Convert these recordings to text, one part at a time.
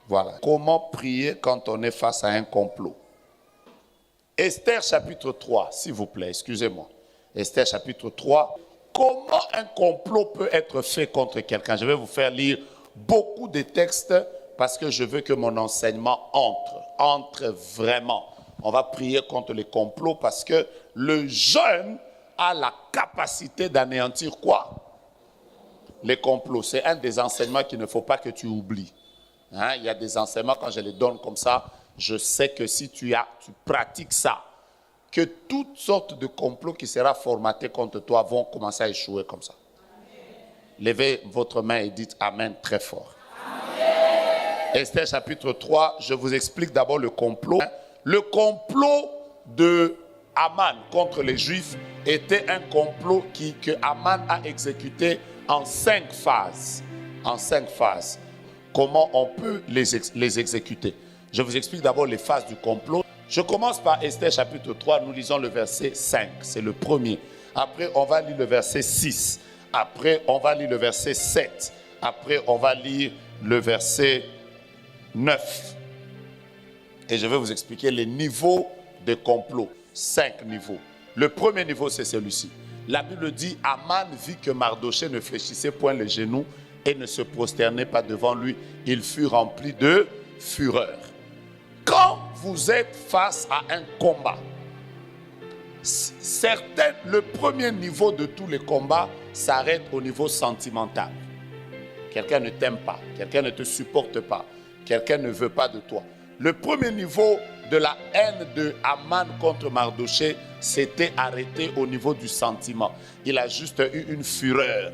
Voilà. Comment prier quand on est face à un complot? Esther chapitre 3, s'il vous plaît, excusez-moi. Esther chapitre 3. Comment un complot peut être fait contre quelqu'un? Je vais vous faire lire beaucoup de textes parce que je veux que mon enseignement entre vraiment. On va prier contre les complots parce que le jeûne a la capacité d'anéantir quoi? Les complots. C'est un des enseignements qu'il ne faut pas que tu oublies. Hein? Il y a des enseignements, quand je les donne comme ça, je sais que si tu pratiques ça, que toutes sortes de complots qui seront formatés contre toi vont commencer à échouer comme ça. Amen. Levez votre main et dites Amen très fort. Amen. Esther chapitre 3, je vous explique d'abord le complot. Le complot de Aman contre les Juifs était un complot que Aman a exécuté en 5 phases. En 5 phases. Comment on peut les exécuter? Je vous explique d'abord les phases du complot. Je commence par Esther chapitre 3, nous lisons le verset 5, c'est le premier. Après, on va lire le verset 6. Après, on va lire le verset 7. Après, on va lire le verset 9. Et je vais vous expliquer les niveaux de complot. 5 niveaux. Le premier niveau, c'est celui-ci. La Bible dit, Aman vit que Mardochée ne fléchissait point les genoux et ne se prosternait pas devant lui. Il fut rempli de fureur. Quand vous êtes face à un combat, le premier niveau de tous les combats s'arrête au niveau sentimental. Quelqu'un ne t'aime pas, quelqu'un ne te supporte pas, quelqu'un ne veut pas de toi. Le premier niveau de la haine de Aman contre Mardochée s'était arrêté au niveau du sentiment. Il a juste eu une fureur.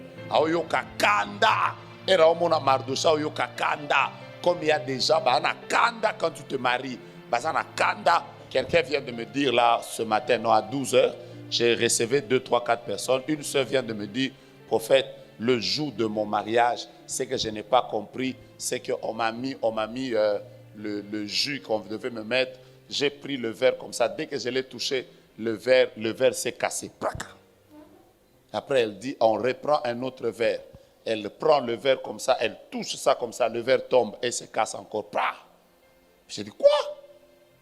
Comme il y a des gens, quand tu te maries, quelqu'un vient de me dire là ce matin, non, à 12h, j'ai reçu 2, 3, 4 personnes. Une seule vient de me dire, prophète, le jour de mon mariage, c'est que je n'ai pas compris, c'est qu'on m'a mis le jus qu'on devait me mettre. J'ai pris le verre comme ça. Dès que je l'ai touché, le verre s'est cassé. Après, elle dit, on reprend un autre verre. Elle prend le verre comme ça, elle touche ça comme ça, le verre tombe et se casse encore. J'ai dit, quoi?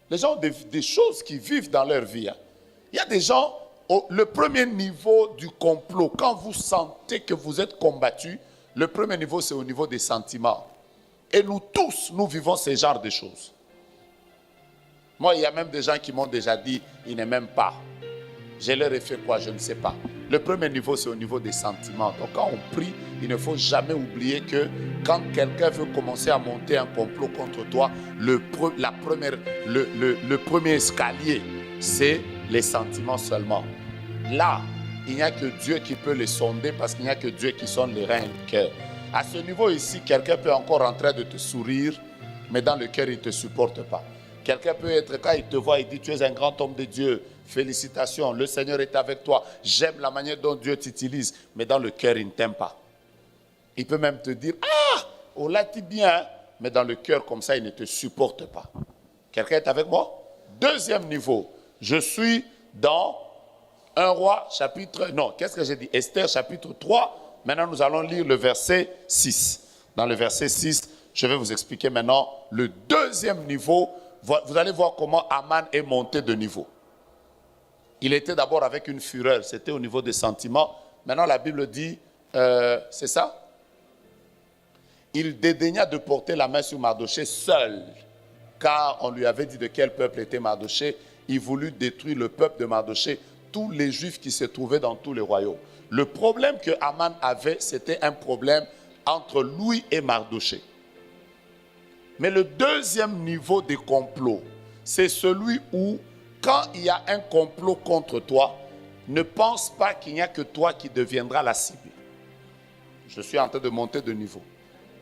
Les gens ont des choses qui vivent dans leur vie. Hein. Il y a des gens, le premier niveau du complot, quand vous sentez que vous êtes combattu, le premier niveau, c'est au niveau des sentiments. Et nous tous, nous vivons ce genre de choses. Moi, il y a même des gens qui m'ont déjà dit, ils ne m'aiment pas. Je leur ai fait quoi? Je ne sais pas. Le premier niveau, c'est au niveau des sentiments. Donc, quand on prie, il ne faut jamais oublier que quand quelqu'un veut commencer à monter un complot contre toi, le premier escalier, c'est les sentiments seulement. Là, il n'y a que Dieu qui peut les sonder parce qu'il n'y a que Dieu qui sonde les reins et le cœur. À ce niveau ici, quelqu'un peut encore en train de te sourire, mais dans le cœur, il ne te supporte pas. Quelqu'un peut être, quand il te voit, il dit, tu es un grand homme de Dieu. Félicitations, le Seigneur est avec toi. J'aime la manière dont Dieu t'utilise. Mais dans le cœur, il ne t'aime pas. Il peut même te dire, ah, oh là, tu bien. Mais dans le cœur, comme ça, il ne te supporte pas. Quelqu'un est avec moi? Deuxième niveau, je suis dans qu'est-ce que j'ai dit? Esther chapitre 3. Maintenant, nous allons lire le verset 6. Dans le verset 6, je vais vous expliquer maintenant le deuxième niveau. Vous allez voir comment Aman est monté de niveau. Il était d'abord avec une fureur, c'était au niveau des sentiments. Maintenant, la Bible dit, c'est ça? Il dédaigna de porter la main sur Mardochée seul, car on lui avait dit de quel peuple était Mardochée. Il voulut détruire le peuple de Mardochée, tous les Juifs qui se trouvaient dans tous les royaumes. Le problème que Aman avait, c'était un problème entre lui et Mardochée. Mais le deuxième niveau des complots, c'est celui où, quand il y a un complot contre toi, ne pense pas qu'il n'y a que toi qui deviendras la cible. Je suis en train de monter de niveau.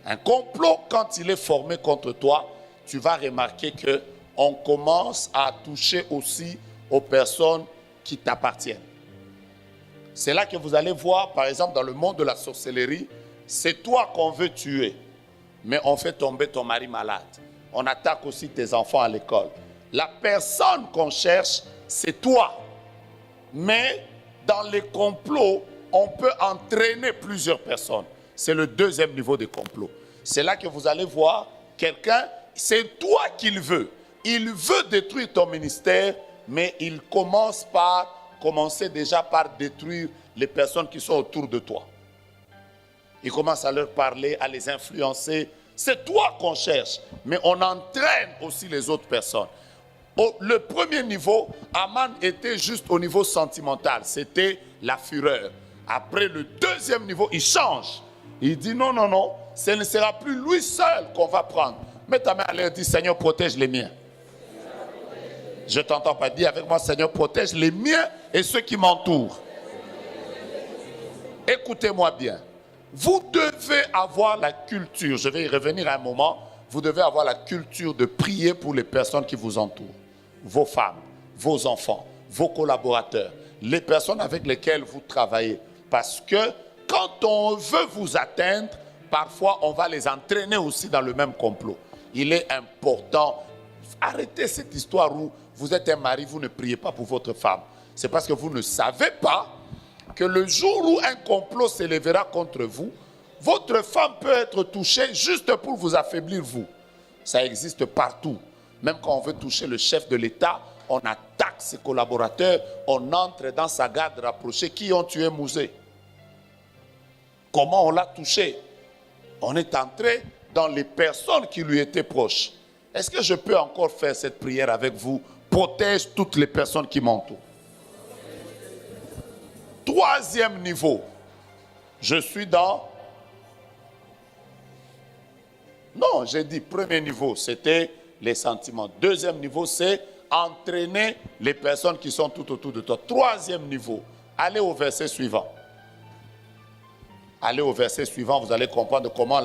Un complot, quand il est formé contre toi, tu vas remarquer qu'on commence à toucher aussi aux personnes qui t'appartiennent. C'est là que vous allez voir, par exemple, dans le monde de la sorcellerie, c'est toi qu'on veut tuer, mais on fait tomber ton mari malade. On attaque aussi tes enfants à l'école. La personne qu'on cherche, c'est toi. Mais dans les complots, on peut entraîner plusieurs personnes. C'est le deuxième niveau des complots. C'est là que vous allez voir Quelqu'un, c'est toi qu'il veut. Il veut détruire ton ministère, mais il commencer déjà par détruire les personnes qui sont autour de toi. Il commence à leur parler, à les influencer. C'est toi qu'on cherche, mais on entraîne aussi les autres personnes. Le premier niveau, Aman était juste au niveau sentimental. C'était la fureur. Après le deuxième niveau, il change. Il dit non, non, non, ce ne sera plus lui seul qu'on va prendre. Mets ta main à l'air, dis Seigneur, protège les miens. Je t'entends pas dire avec moi, Seigneur, protège les miens et ceux qui m'entourent. Écoutez-moi bien. Vous devez avoir la culture, je vais y revenir à un moment, vous devez avoir la culture de prier pour les personnes qui vous entourent. Vos femmes, vos enfants, vos collaborateurs, les personnes avec lesquelles vous travaillez. Parce que quand on veut vous atteindre, parfois on va les entraîner aussi dans le même complot. Il est important, arrêtez cette histoire où vous êtes un mari, vous ne priez pas pour votre femme. C'est parce que vous ne savez pas que le jour où un complot s'élèvera contre vous, votre femme peut être touchée juste pour vous affaiblir vous. Ça existe partout. Même quand on veut toucher le chef de l'État, on attaque ses collaborateurs, on entre dans sa garde rapprochée. Qui ont tué Mouzé? Comment on l'a touché? On est entré dans les personnes qui lui étaient proches. Est-ce que je peux encore faire cette prière avec vous? Protège toutes les personnes qui m'entourent. Troisième niveau, je suis dans... Non, j'ai dit premier niveau, c'était les sentiments. Deuxième niveau, c'est entraîner les personnes qui sont tout autour de toi. Troisième niveau, allez au verset suivant. Allez au verset suivant, vous allez comprendre comment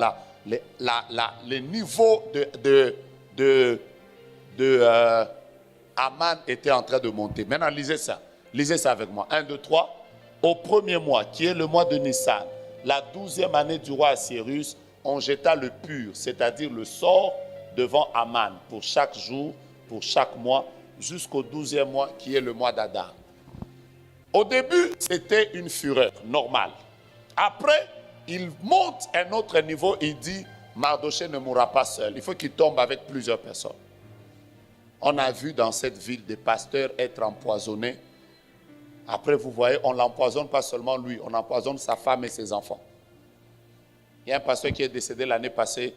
les niveaux de Aman étaient en train de monter. Maintenant, lisez ça. Lisez ça avec moi. 1, 2, 3. Au premier mois, qui est le mois de Nissan, la 12e année du roi Assyrus, on jeta le pur, c'est-à-dire le sort, devant Aman pour chaque jour, pour chaque mois, jusqu'au 12e mois, qui est le mois d'Adar. Au début, c'était une fureur normale. Après, il monte un autre niveau, il dit, Mardochée ne mourra pas seul, il faut qu'il tombe avec plusieurs personnes. On a vu dans cette ville des pasteurs être empoisonnés. Après, vous voyez, on l'empoisonne pas seulement lui, on empoisonne sa femme et ses enfants. Il y a un pasteur qui est décédé l'année passée.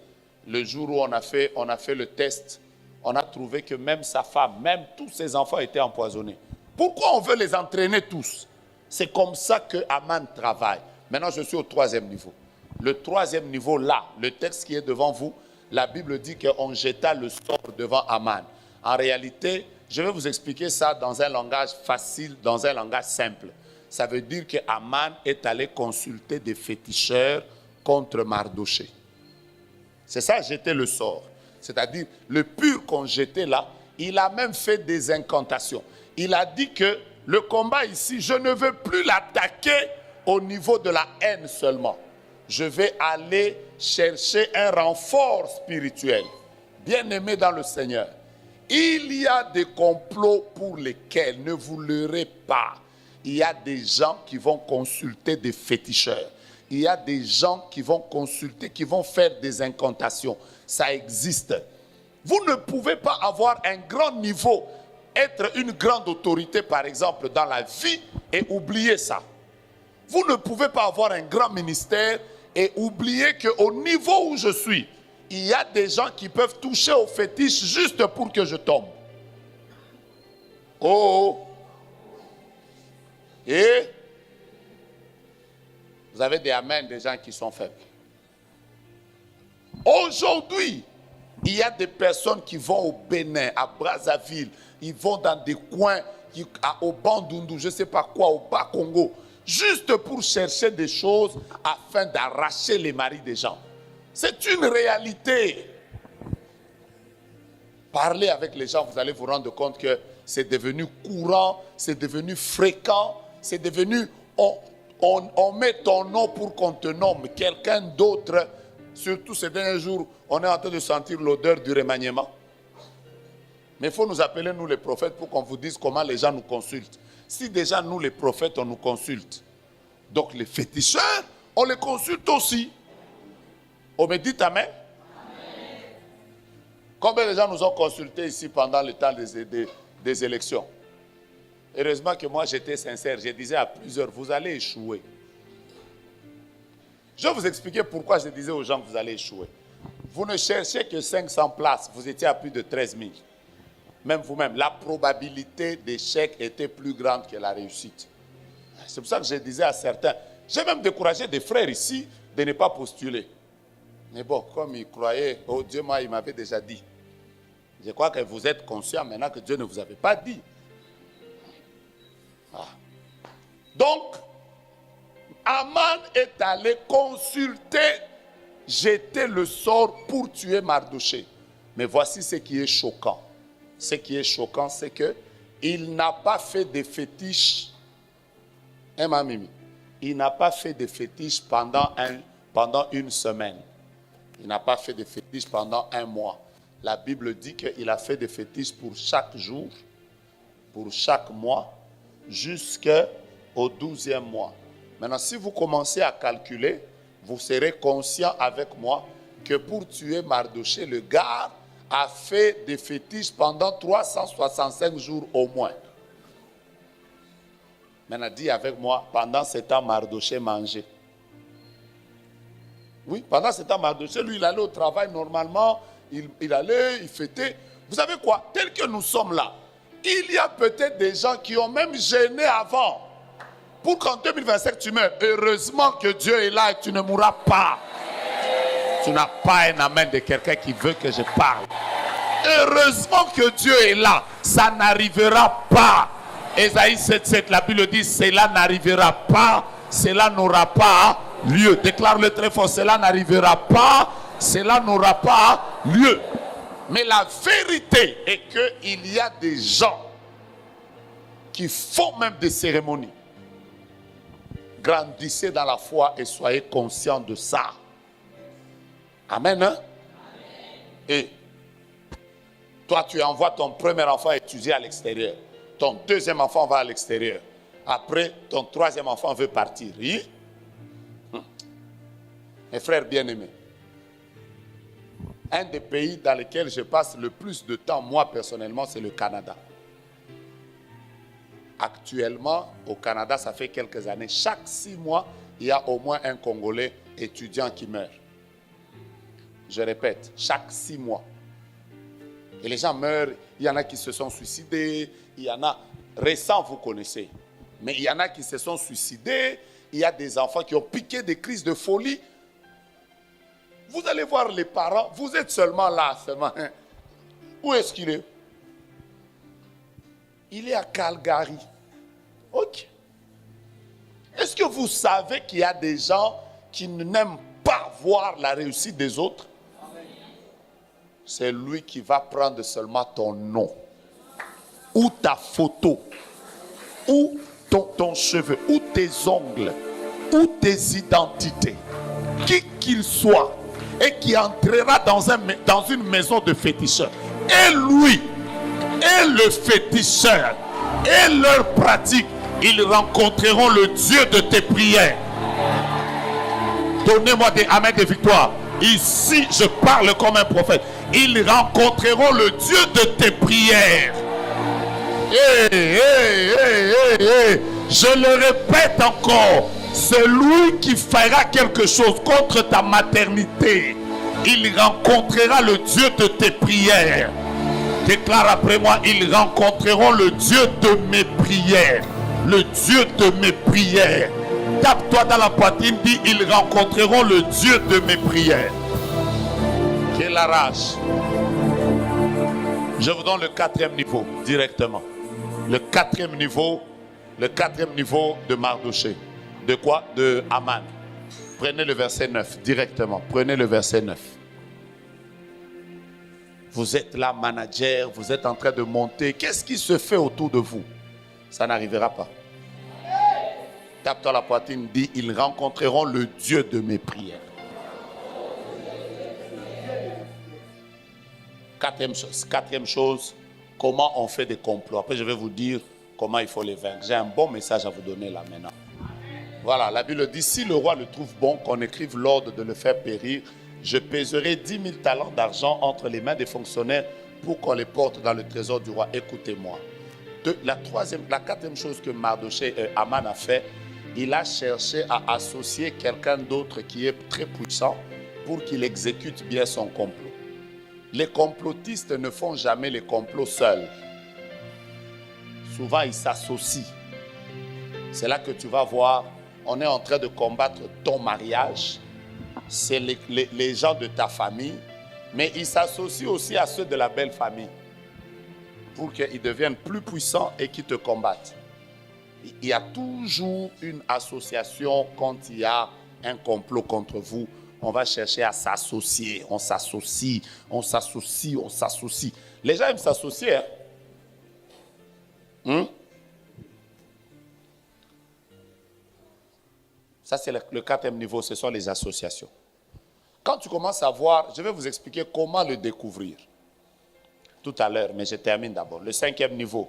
Le jour où on a fait le test, on a trouvé que même sa femme, même tous ses enfants étaient empoisonnés. Pourquoi on veut les entraîner tous? C'est comme ça que Aman travaille. Maintenant, je suis au troisième niveau. Le troisième niveau, là, le texte qui est devant vous, la Bible dit qu'on jeta le sort devant Aman. En réalité, je vais vous expliquer ça dans un langage facile, dans un langage simple. Ça veut dire que Aman est allé consulter des féticheurs contre Mardochée. C'est ça, jeter le sort. C'est-à-dire, le pur qu'on jetait là, il a même fait des incantations. Il a dit que le combat ici, je ne veux plus l'attaquer au niveau de la haine seulement. Je vais aller chercher un renfort spirituel. Bien-aimé dans le Seigneur, il y a des complots pour lesquels, ne vous leurrez pas, il y a des gens qui vont consulter des féticheurs. Il y a des gens qui vont consulter, qui vont faire des incantations. Ça existe. Vous ne pouvez pas avoir un grand niveau, être une grande autorité, par exemple, dans la vie et oublier ça. Vous ne pouvez pas avoir un grand ministère et oublier qu'au niveau où je suis, il y a des gens qui peuvent toucher au fétiche juste pour que je tombe. Oh! Et vous avez des amens, des gens qui sont faibles. Aujourd'hui, il y a des personnes qui vont au Bénin, à Brazzaville, ils vont dans des coins, au Bandundu, je ne sais pas quoi, au Bas-Congo, juste pour chercher des choses afin d'arracher les maris des gens. C'est une réalité. Parlez avec les gens, vous allez vous rendre compte que c'est devenu courant, c'est devenu fréquent, c'est devenu... On met ton nom pour qu'on te nomme. Quelqu'un d'autre, surtout ces derniers jours, on est en train de sentir l'odeur du remaniement. Mais il faut nous appeler, nous les prophètes, pour qu'on vous dise comment les gens nous consultent. Si déjà nous les prophètes, on nous consulte. Donc les féticheurs, on les consulte aussi. On me dit amen. Combien de gens nous ont consultés ici pendant le temps des élections? Heureusement que moi j'étais sincère. Je disais à plusieurs, vous allez échouer. Je vais vous expliquer pourquoi je disais aux gens que vous allez échouer. Vous ne cherchez que 500 places. Vous étiez à plus de 13 000. Même vous-même, la probabilité d'échec était plus grande que la réussite. C'est pour ça que je disais à certains, j'ai même découragé des frères ici de ne pas postuler. Mais bon, comme ils croyaient, oh Dieu, moi, il m'avait déjà dit. Je crois que vous êtes conscient maintenant que Dieu ne vous avait pas dit. Ah. Donc, Aman est allé consulter, jeter le sort pour tuer Mardochée. Mais voici ce qui est choquant. Ce qui est choquant, c'est qu'il n'a pas fait de fétiche. Hein, ma Mimi? Il n'a pas fait de fétiche pendant une semaine. Il n'a pas fait de fétiche pendant un mois. La Bible dit qu'il a fait des fétiches pour chaque jour, pour chaque mois, jusqu'au 12e mois. Maintenant, si vous commencez à calculer, vous serez conscient avec moi que pour tuer Mardochée, le gars a fait des fétiches pendant 365 jours au moins. Maintenant, dis avec moi, pendant ce temps, Mardochée mangeait. Oui, pendant ce temps, Mardochée, lui, il allait au travail normalement, il allait, il fêtait. Vous savez quoi? Tel que nous sommes là, il y a peut-être des gens qui ont même gêné avant. Pour qu'en 2025 tu meurs. Heureusement que Dieu est là et tu ne mourras pas. Tu n'as pas un amen de quelqu'un qui veut que je parle. Heureusement que Dieu est là. Ça n'arrivera pas. Ésaïe 7,7, la Bible dit, cela n'arrivera pas. Cela n'aura pas lieu. Déclare-le très fort. Cela n'arrivera pas. Cela n'aura pas lieu. Mais la vérité est qu'il y a des gens qui font même des cérémonies. Grandissez dans la foi et soyez conscients de ça. Amen. Hein? Amen. Et toi, tu envoies ton premier enfant étudier à l'extérieur. Ton deuxième enfant va à l'extérieur. Après, ton troisième enfant veut partir. Oui? Mes frères bien-aimés, un des pays dans lesquels je passe le plus de temps, moi personnellement, c'est le Canada. Actuellement, au Canada, ça fait quelques années, chaque 6 mois, il y a au moins un Congolais étudiant qui meurt. Je répète, chaque 6 mois. Et les gens meurent, il y en a qui se sont suicidés, il y en a, récents vous connaissez, mais il y en a qui se sont suicidés, il y a des enfants qui ont piqué des crises de folie. Vous allez voir les parents, vous êtes seulement là, seulement. Où est-ce qu'il est? Il est à Calgary. Ok. Est-ce que vous savez qu'il y a des gens qui n'aiment pas voir la réussite des autres? C'est lui qui va prendre seulement ton nom, ou ta photo, ou ton cheveu, ou tes ongles, ou tes identités, qui qu'il soit, et qui entrera dans une maison de féticheurs. Et lui, et le féticheur, et leur pratique, ils rencontreront le Dieu de tes prières. Donnez-moi des amens de victoire. Ici, je parle comme un prophète. Ils rencontreront le Dieu de tes prières. Je le répète encore. Celui qui fera quelque chose contre ta maternité, il rencontrera le Dieu de tes prières. Déclare après moi, ils rencontreront le Dieu de mes prières. Le Dieu de mes prières. Tape-toi dans la poitrine, dis, ils rencontreront le Dieu de mes prières. Quelle rage. Je vous donne le 4e niveau, directement. Le 4e niveau de Mardochée. De quoi? De Aman. Prenez le verset 9, directement. Prenez le verset 9. Vous êtes là, manager, vous êtes en train de monter. Qu'est-ce qui se fait autour de vous? Ça n'arrivera pas. Tape-toi la poitrine, dis, ils rencontreront le Dieu de mes prières. 4e chose, comment on fait des complots. Après, je vais vous dire comment il faut les vaincre. J'ai un bon message à vous donner là maintenant. Voilà, la Bible dit, si le roi le trouve bon, qu'on écrive l'ordre de le faire périr je pèserai 10 000 talents d'argent entre les mains des fonctionnaires pour qu'on les porte dans le trésor du roi. Écoutez-moi. La quatrième chose que Aman a fait, il a cherché à associer quelqu'un d'autre qui est très puissant pour qu'il exécute bien son complot. Les complotistes ne font jamais les complots seuls. Souvent, ils s'associent. C'est là que tu vas voir, on est en train de combattre ton mariage. C'est les gens de ta famille, mais ils s'associent aussi à ceux de la belle famille pour qu'ils deviennent plus puissants et qu'ils te combattent. Il y a toujours une association quand il y a un complot contre vous. On va chercher à s'associer. On s'associe, on s'associe, on s'associe. Les gens aiment s'associer. Ça, c'est le quatrième niveau, ce sont les associations. Quand tu commences à voir, je vais vous expliquer comment le découvrir tout à l'heure, mais je termine d'abord. Le cinquième niveau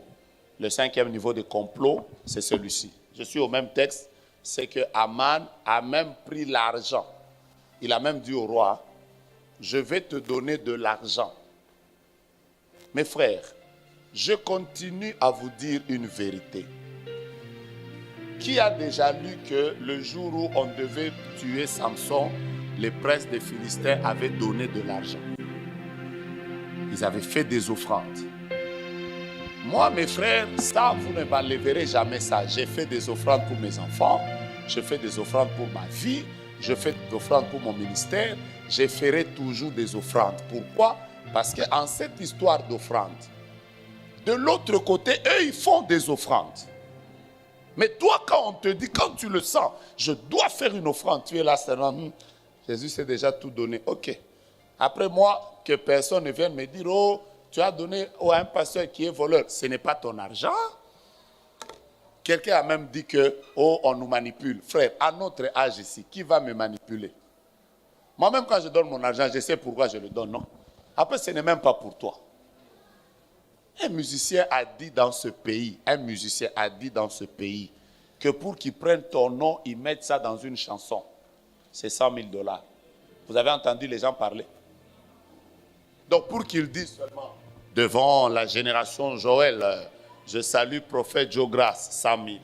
de complot, c'est celui-ci. Je suis au même texte, c'est que Aman a même pris l'argent. Il a même dit au roi, je vais te donner de l'argent. Mes frères, je continue à vous dire une vérité. Qui a déjà lu que le jour où on devait tuer Samson, les princes des Philistins avaient donné de l'argent? Ils avaient fait des offrandes. Moi, mes frères, ça, vous ne m'enlèverez jamais ça. J'ai fait des offrandes pour mes enfants, je fais des offrandes pour ma vie, je fais des offrandes pour mon ministère, je ferai toujours des offrandes. Pourquoi? Parce qu'en cette histoire d'offrande, de l'autre côté, eux, ils font des offrandes. Mais toi, quand on te dit, quand tu le sens, je dois faire une offrande, tu es là, c'est Jésus s'est déjà tout donné. Ok. Après moi, que personne ne vienne me dire, oh, tu as donné à un pasteur qui est voleur. Ce n'est pas ton argent. Quelqu'un a même dit que, oh, on nous manipule. Frère, à notre âge ici, qui va me manipuler? Moi-même, quand je donne mon argent, je sais pourquoi je le donne, non? Après, ce n'est même pas pour toi. Un musicien a dit dans ce pays, que pour qu'il prenne ton nom, ils mettent ça dans une chanson. C'est 100 000 $. Vous avez entendu les gens parler? Donc pour qu'il dise seulement, devant la génération Joël, je salue prophète Joe Grace, 100 000.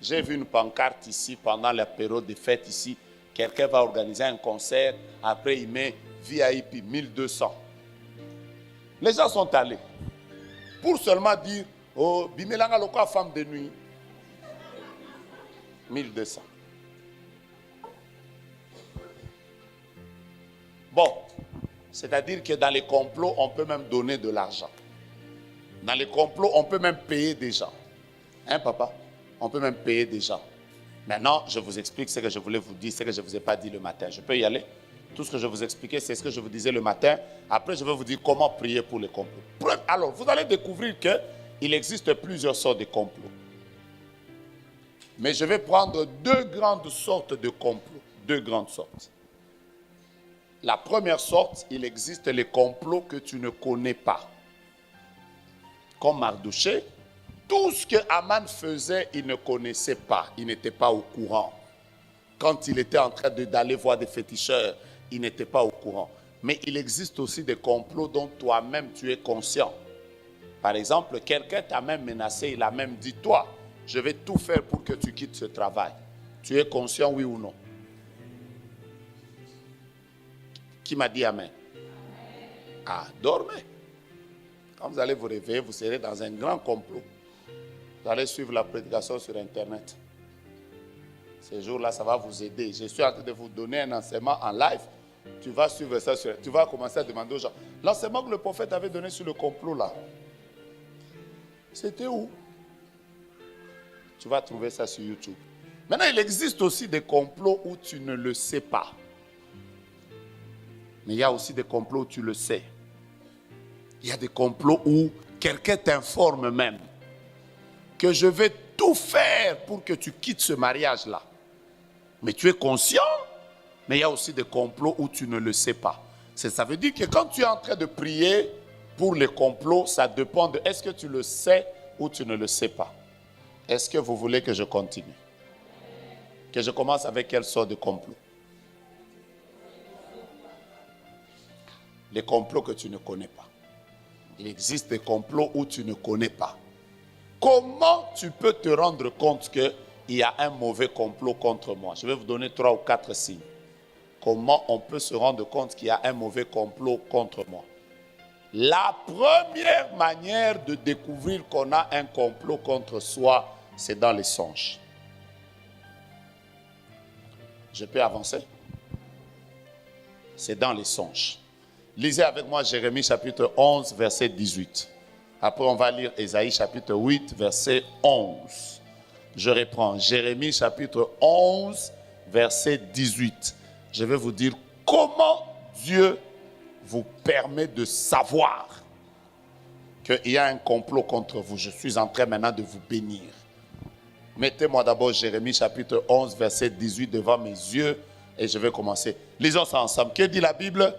J'ai vu une pancarte ici, pendant la période des fêtes ici, quelqu'un va organiser un concert, après il met VIP 1200. Les gens sont allés pour seulement dire, oh, Bimelanga Loka, femme de nuit, 1200. Bon, c'est-à-dire que dans les complots, on peut même donner de l'argent. Dans les complots, on peut même payer des gens. Hein, papa? On peut même payer des gens. Maintenant, je vous explique ce que je voulais vous dire, ce que je ne vous ai pas dit le matin. Je peux y aller? Tout ce que je vous expliquais, c'est ce que je vous disais le matin. Après, je vais vous dire comment prier pour les complots. Alors, vous allez découvrir qu'il existe plusieurs sortes de complots. Mais je vais prendre deux grandes sortes de complots. Deux grandes sortes. La première sorte, il existe les complots que tu ne connais pas. Comme Mardochée, tout ce que Aman faisait, il ne connaissait pas. Il n'était pas au courant. Quand il était en train d'aller voir des féticheurs, il n'était pas au courant. Mais il existe aussi des complots dont toi-même tu es conscient. Par exemple, quelqu'un t'a même menacé, il a même dit, toi, je vais tout faire pour que tu quittes ce travail. Tu es conscient, oui ou non? Qui m'a dit amen? Ah, dormez. Quand vous allez vous réveiller, vous serez dans un grand complot. Vous allez suivre la prédication sur Internet. Ces jours-là, ça va vous aider. Je suis en train de vous donner un enseignement en live. Tu vas suivre ça, tu vas commencer à demander aux gens. L'enseignement que le prophète avait donné sur le complot là, c'était où? Tu vas trouver ça sur YouTube. Maintenant, il existe aussi des complots où tu ne le sais pas. Mais il y a aussi des complots où tu le sais. Il y a des complots où quelqu'un t'informe même que je vais tout faire pour que tu quittes ce mariage-là. Mais tu es conscient. Mais il y a aussi des complots où tu ne le sais pas. Ça veut dire que quand tu es en train de prier pour les complots, ça dépend de est-ce que tu le sais ou tu ne le sais pas. Est-ce que vous voulez que je continue? Que je commence avec quelle sorte de complot? Les complots que tu ne connais pas. Il existe des complots où tu ne connais pas. Comment tu peux te rendre compte qu'il y a un mauvais complot contre moi? Je vais vous donner 3 ou 4 signes. Comment on peut se rendre compte qu'il y a un mauvais complot contre moi? La première manière de découvrir qu'on a un complot contre soi, c'est dans les songes. Je peux avancer? C'est dans les songes. Lisez avec moi Jérémie chapitre 11, verset 18. Après, on va lire Ésaïe chapitre 8, verset 11. Je reprends. Jérémie chapitre 11, verset 18. Je vais vous dire comment Dieu vous permet de savoir qu'il y a un complot contre vous. Je suis en train maintenant de vous bénir. Mettez-moi d'abord Jérémie chapitre 11, verset 18 devant mes yeux et je vais commencer. Lisons ça ensemble. Que dit la Bible?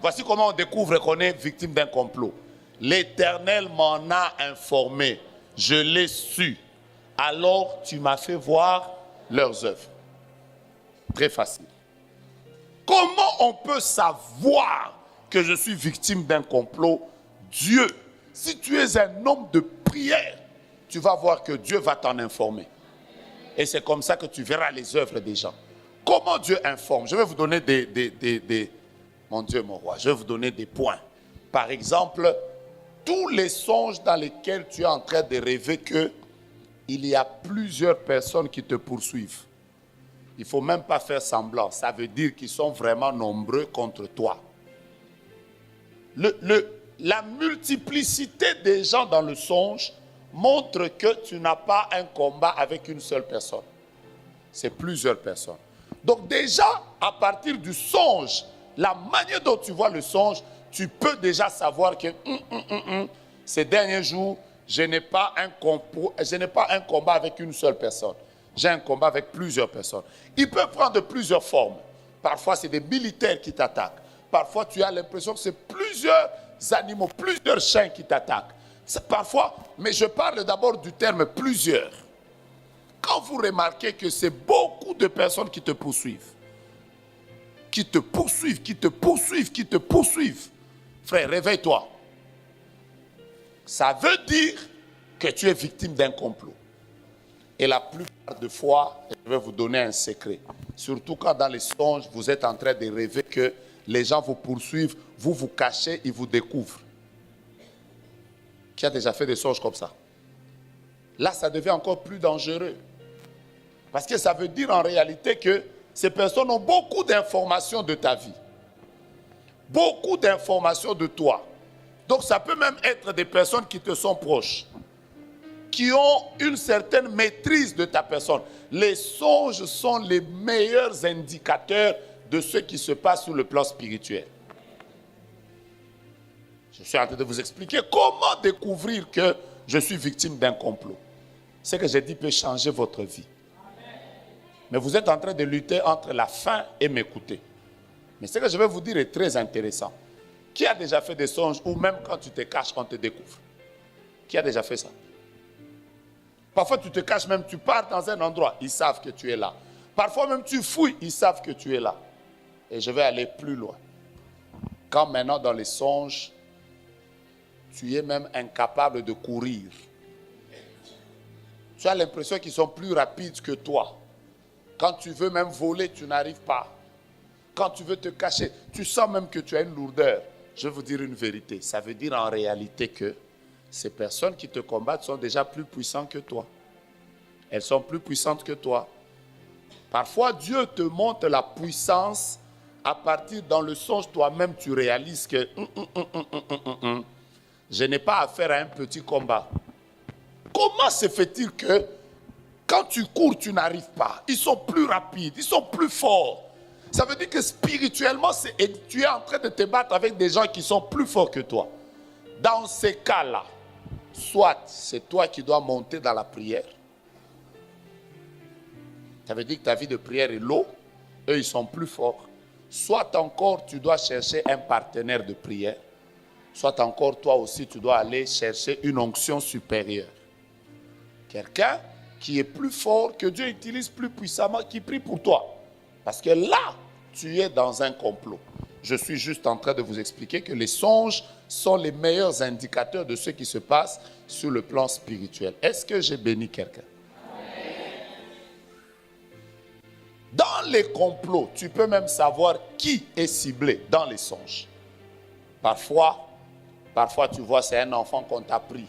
Voici comment on découvre qu'on est victime d'un complot. L'Éternel m'en a informé. Je l'ai su. Alors tu m'as fait voir leurs œuvres. Très facile. Comment on peut savoir que je suis victime d'un complot? Dieu, si tu es un homme de prière, tu vas voir que Dieu va t'en informer. Et c'est comme ça que tu verras les œuvres des gens. Comment Dieu informe? Je vais vous donner mon Dieu, mon roi, je vais vous donner des points. Par exemple, tous les songes dans lesquels tu es en train de rêver qu'il y a plusieurs personnes qui te poursuivent. Il ne faut même pas faire semblant. Ça veut dire qu'ils sont vraiment nombreux contre toi. La multiplicité des gens dans le songe montre que tu n'as pas un combat avec une seule personne. C'est plusieurs personnes. Donc déjà, à partir du songe, la manière dont tu vois le songe, tu peux déjà savoir que ces derniers jours, je n'ai pas un combat avec une seule personne. J'ai un combat avec plusieurs personnes. Il peut prendre plusieurs formes. Parfois, c'est des militaires qui t'attaquent. Parfois, tu as l'impression que c'est plusieurs animaux, plusieurs chiens qui t'attaquent. Parfois, mais je parle d'abord du terme plusieurs. Quand vous remarquez que c'est beaucoup de personnes qui te poursuivent, qui te poursuivent, qui te poursuivent, qui te poursuivent, frère, réveille-toi. Ça veut dire que tu es victime d'un complot. Et la plupart des fois, je vais vous donner un secret. Surtout quand dans les songes, vous êtes en train de rêver que les gens vous poursuivent, vous vous cachez, ils vous découvrent. Qui a déjà fait des songes comme ça? Là, ça devient encore plus dangereux. Parce que ça veut dire en réalité que ces personnes ont beaucoup d'informations de ta vie. Beaucoup d'informations de toi. Donc ça peut même être des personnes qui te sont proches, qui ont une certaine maîtrise de ta personne. Les songes sont les meilleurs indicateurs de ce qui se passe sur le plan spirituel. Je suis en train de vous expliquer comment découvrir que je suis victime d'un complot. Ce que j'ai dit peut changer votre vie. Mais vous êtes en train de lutter entre la faim et m'écouter. Mais ce que je vais vous dire est très intéressant. Qui a déjà fait des songes où même quand tu te caches, on te découvre? Qui a déjà fait ça? Parfois tu te caches même, tu pars dans un endroit, ils savent que tu es là. Parfois même tu fouilles, ils savent que tu es là. Et je vais aller plus loin. Quand maintenant dans les songes, tu es même incapable de courir. Tu as l'impression qu'ils sont plus rapides que toi. Quand tu veux même voler, tu n'arrives pas. Quand tu veux te cacher, tu sens même que tu as une lourdeur. Je vais vous dire une vérité. Ça veut dire en réalité que ces personnes qui te combattent sont déjà plus puissantes que toi. Elles sont plus puissantes que toi. Parfois, Dieu te montre la puissance à partir dans le songe, toi-même, tu réalises que je n'ai pas affaire à un petit combat. Comment se fait-il que quand tu cours, tu n'arrives pas? Ils sont plus rapides, ils sont plus forts. Ça veut dire que spirituellement, tu es en train de te battre avec des gens qui sont plus forts que toi. Dans ces cas-là, soit c'est toi qui dois monter dans la prière. Ça veut dire que ta vie de prière est low, eux ils sont plus forts. Soit encore tu dois chercher un partenaire de prière. Soit encore toi aussi tu dois aller chercher une onction supérieure. Quelqu'un qui est plus fort, que Dieu utilise plus puissamment, qui prie pour toi. Parce que là, tu es dans un complot. Je suis juste en train de vous expliquer que les songes sont les meilleurs indicateurs de ce qui se passe sur le plan spirituel. Est-ce que j'ai béni quelqu'un? Dans les complots, tu peux même savoir qui est ciblé dans les songes. Parfois tu vois c'est un enfant qu'on t'a pris.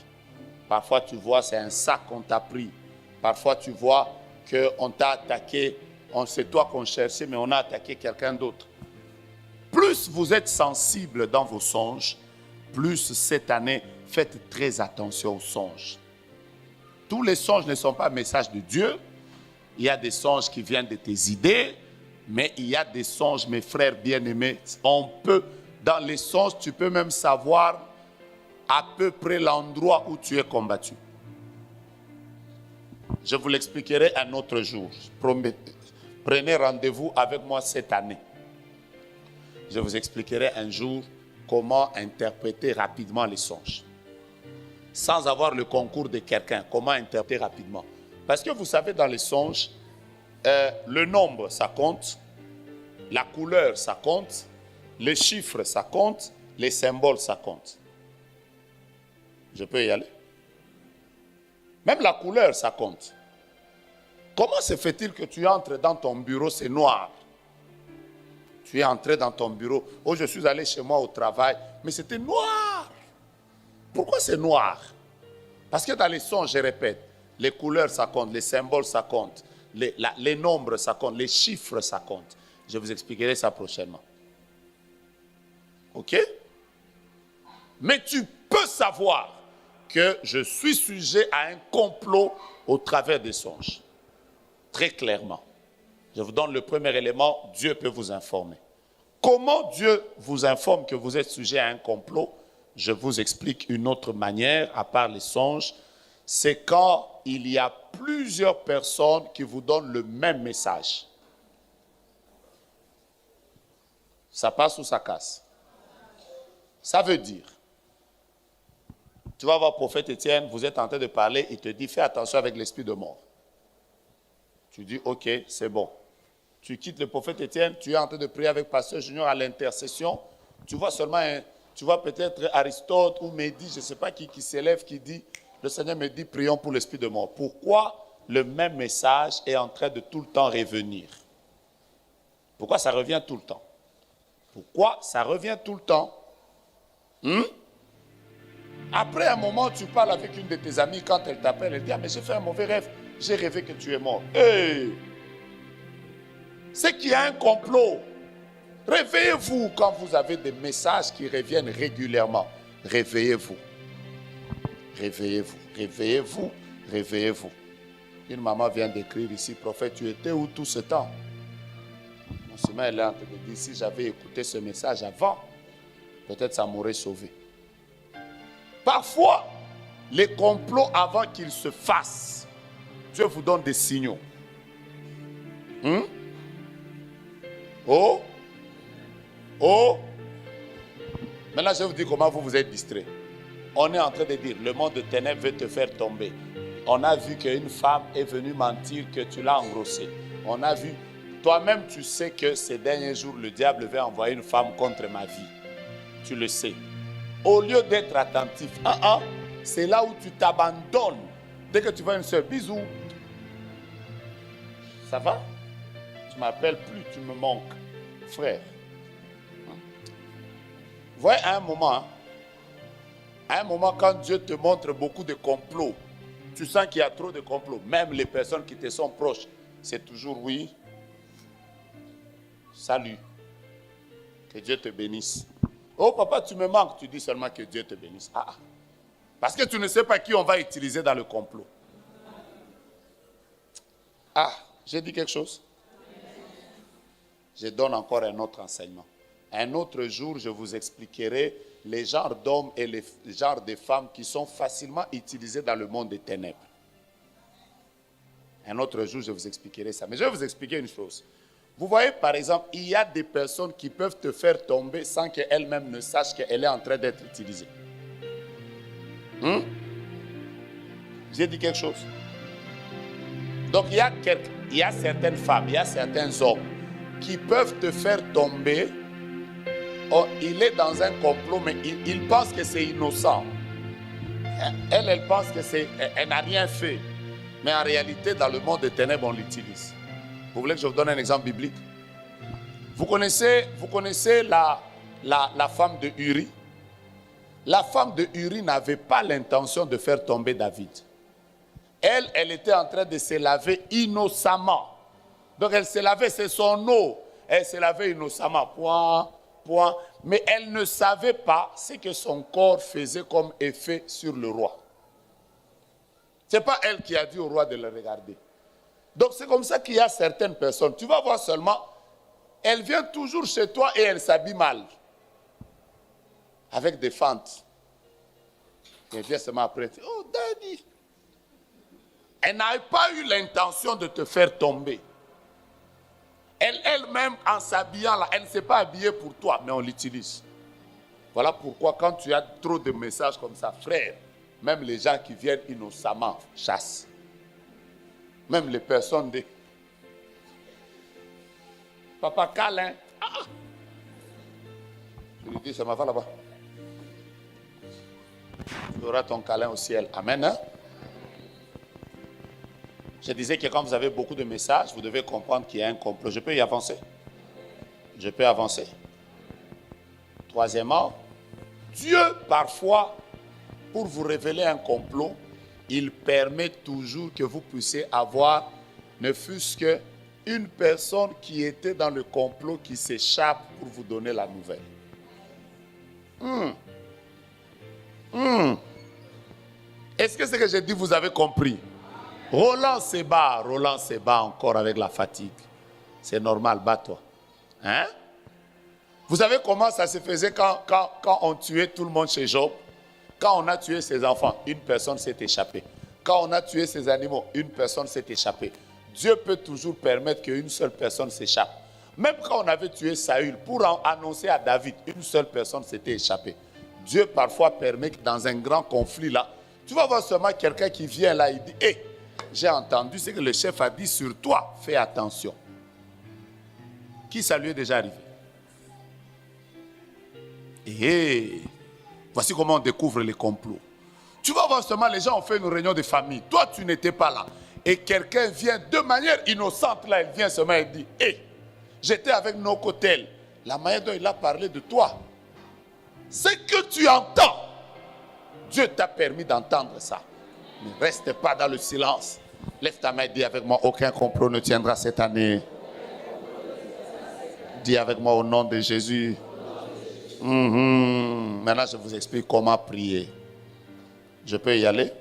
Parfois tu vois c'est un sac qu'on t'a pris. Parfois tu vois qu'on t'a attaqué. C'est toi qu'on cherchait, mais on a attaqué quelqu'un d'autre. Plus vous êtes sensible dans vos songes, plus cette année, faites très attention aux songes. Tous les songes ne sont pas messages de Dieu. Il y a des songes qui viennent de tes idées, mais il y a des songes, mes frères bien-aimés, dans les songes, tu peux même savoir à peu près l'endroit où tu es combattu. Je vous l'expliquerai un autre jour. Prenez rendez-vous avec moi cette année. Je vous expliquerai un jour comment interpréter rapidement les songes. Sans avoir le concours de quelqu'un, comment interpréter rapidement. Parce que vous savez, dans les songes, le nombre, ça compte. La couleur, ça compte. Les chiffres, ça compte. Les symboles, ça compte. Je peux y aller? Même la couleur, ça compte. Comment se fait-il que tu entres dans ton bureau, c'est noir? Tu es entré dans ton bureau. Oh, je suis allé chez moi au travail, mais c'était noir. Pourquoi c'est noir? Parce que dans les songes, je répète, les couleurs, ça compte, les symboles, ça compte, les nombres, ça compte, les chiffres, ça compte. Je vous expliquerai ça prochainement. Ok? Mais tu peux savoir que je suis sujet à un complot au travers des songes. Très clairement. Je vous donne le premier élément, Dieu peut vous informer. Comment Dieu vous informe que vous êtes sujet à un complot? Je vous explique une autre manière, à part les songes. C'est quand il y a plusieurs personnes qui vous donnent le même message. Ça passe ou ça casse? Ça veut dire, tu vas voir le prophète Étienne, vous êtes en train de parler, il te dit, fais attention avec l'esprit de mort. Tu dis, ok, c'est bon. Tu quittes le prophète Étienne, tu es en train de prier avec Pasteur Junior à l'intercession. Tu vois seulement, tu vois peut-être Aristote ou Mehdi, je ne sais pas qui s'élève, qui dit, le Seigneur me dit, prions pour l'esprit de mort. Pourquoi le même message est en train de tout le temps revenir? Pourquoi ça revient tout le temps? Pourquoi ça revient tout le temps? Après un moment, tu parles avec une de tes amies, quand elle t'appelle, elle dit, ah, mais j'ai fait un mauvais rêve, j'ai rêvé que tu es mort. Hey! C'est qu'il y a un complot. Réveillez-vous quand vous avez des messages qui reviennent régulièrement. Réveillez-vous. Réveillez-vous. Réveillez-vous. Réveillez-vous. Une maman vient d'écrire ici, prophète, tu étais où tout ce temps? Non seulement elle est en train de dire, si j'avais écouté ce message avant, peut-être ça m'aurait sauvé. Parfois, les complots, avant qu'ils se fassent, Dieu vous donne des signaux. Oh. Maintenant, je vais vous dire comment vous vous êtes distrait. On est en train de dire, le monde de ténèbres veut te faire tomber. On a vu qu'une femme est venue mentir, que tu l'as engrossée. On a vu, toi-même tu sais que ces derniers jours, le diable veut envoyer une femme contre ma vie. Tu le sais. Au lieu d'être attentif, c'est là où tu t'abandonnes. Dès que tu vois une soeur, bisous. Ça va? Tu ne m'appelles plus, tu me manques. Frère. Vous voyez, à un moment, quand Dieu te montre beaucoup de complots, tu sens qu'il y a trop de complots. Même les personnes qui te sont proches, c'est toujours oui. Salut. Que Dieu te bénisse. Oh papa, tu me manques. Tu dis seulement que Dieu te bénisse. Parce que tu ne sais pas qui on va utiliser dans le complot. J'ai dit quelque chose? Je donne encore un autre enseignement. Un autre jour, je vous expliquerai les genres d'hommes et les genres de femmes qui sont facilement utilisés dans le monde des ténèbres. Un autre jour, je vous expliquerai ça. Mais je vais vous expliquer une chose. Vous voyez, par exemple, il y a des personnes qui peuvent te faire tomber sans qu'elles-mêmes ne sachent qu'elle est en train d'être utilisée. J'ai dit quelque chose? Donc il y a certaines femmes, il y a certains hommes qui peuvent te faire tomber. Oh, il est dans un complot, mais il pense que c'est innocent. Elle pense que elle n'a rien fait. Mais en réalité, dans le monde des ténèbres, on l'utilise. Vous voulez que je vous donne un exemple biblique? Vous connaissez la femme de Uri? La femme de Uri n'avait pas l'intention de faire tomber David. Elle était en train de se laver innocemment. Donc elle se lavait, c'est son eau. Elle se lavait innocemment. Point. Mais elle ne savait pas ce que son corps faisait comme effet sur le roi. Ce n'est pas elle qui a dit au roi de le regarder. Donc c'est comme ça qu'il y a certaines personnes. Tu vas voir seulement, elle vient toujours chez toi et elle s'habille mal. Avec des fentes. Elle vient seulement après. Oh, Daddy. Elle n'a pas eu l'intention de te faire tomber. Elle-même, en s'habillant là, elle ne s'est pas habillée pour toi, mais on l'utilise. Voilà pourquoi quand tu as trop de messages comme ça, frère, même les gens qui viennent innocemment chassent. Même les personnes de... Papa câlin. Je lui dis, ça m'a fait là-bas. Tu auras ton câlin au ciel. Amen. Hein? Je disais que quand vous avez beaucoup de messages, vous devez comprendre qu'il y a un complot. Je peux y avancer? Je peux avancer. Troisièmement, Dieu, parfois, pour vous révéler un complot, il permet toujours que vous puissiez avoir, ne fût-ce qu'une personne qui était dans le complot qui s'échappe pour vous donner la nouvelle. Est-ce que ce que j'ai dit, vous avez compris? Roland se bat encore avec la fatigue. C'est normal, bats-toi. Hein? Vous savez comment ça se faisait quand on tuait tout le monde chez Job? Quand on a tué ses enfants, une personne s'est échappée. Quand on a tué ses animaux, une personne s'est échappée. Dieu peut toujours permettre qu'une seule personne s'échappe. Même quand on avait tué Saül, pour annoncer à David, une seule personne s'était échappée. Dieu parfois permet que dans un grand conflit là, tu vas voir seulement quelqu'un qui vient là, il dit, hé, j'ai entendu ce que le chef a dit sur toi, fais attention. Qui ça lui est déjà arrivé? Et voici comment on découvre les complots. Tu vas voir seulement les gens ont fait une réunion de famille. Toi, tu n'étais pas là. Et quelqu'un vient de manière innocente là, il vient seulement et dit, hé, j'étais avec Nocotel. La manière dont il a parlé de toi, ce que tu entends, Dieu t'a permis d'entendre ça. Ne reste pas dans le silence. Lève ta main et dis avec moi, aucun complot ne tiendra cette année. Dis avec moi au nom de Jésus. Maintenant, je vous explique comment prier. Je peux y aller?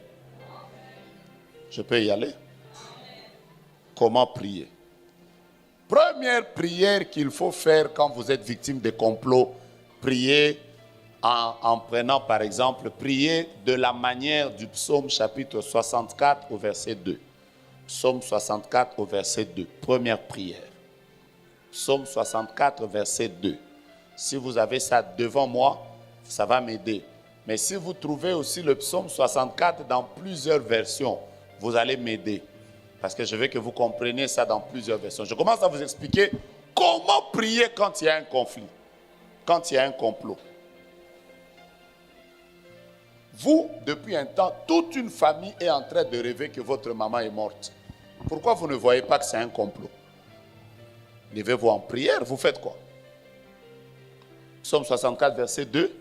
Je peux y aller? Comment prier? Première prière qu'il faut faire quand vous êtes victime de complots, priez en prenant par exemple, priez de la manière du psaume chapitre 64 au verset 2. Psaume 64 au verset 2. Première prière. Psaume 64 verset 2. Si vous avez ça devant moi, ça va m'aider. Mais si vous trouvez aussi le psaume 64 dans plusieurs versions, vous allez m'aider. Parce que je veux que vous compreniez ça dans plusieurs versions. Je commence à vous expliquer comment prier quand il y a un conflit, quand il y a un complot. Vous, depuis un temps, toute une famille est en train de rêver que votre maman est morte. Pourquoi vous ne voyez pas que c'est un complot? Levez-vous en prière, vous faites quoi? Psaume 64, verset 2.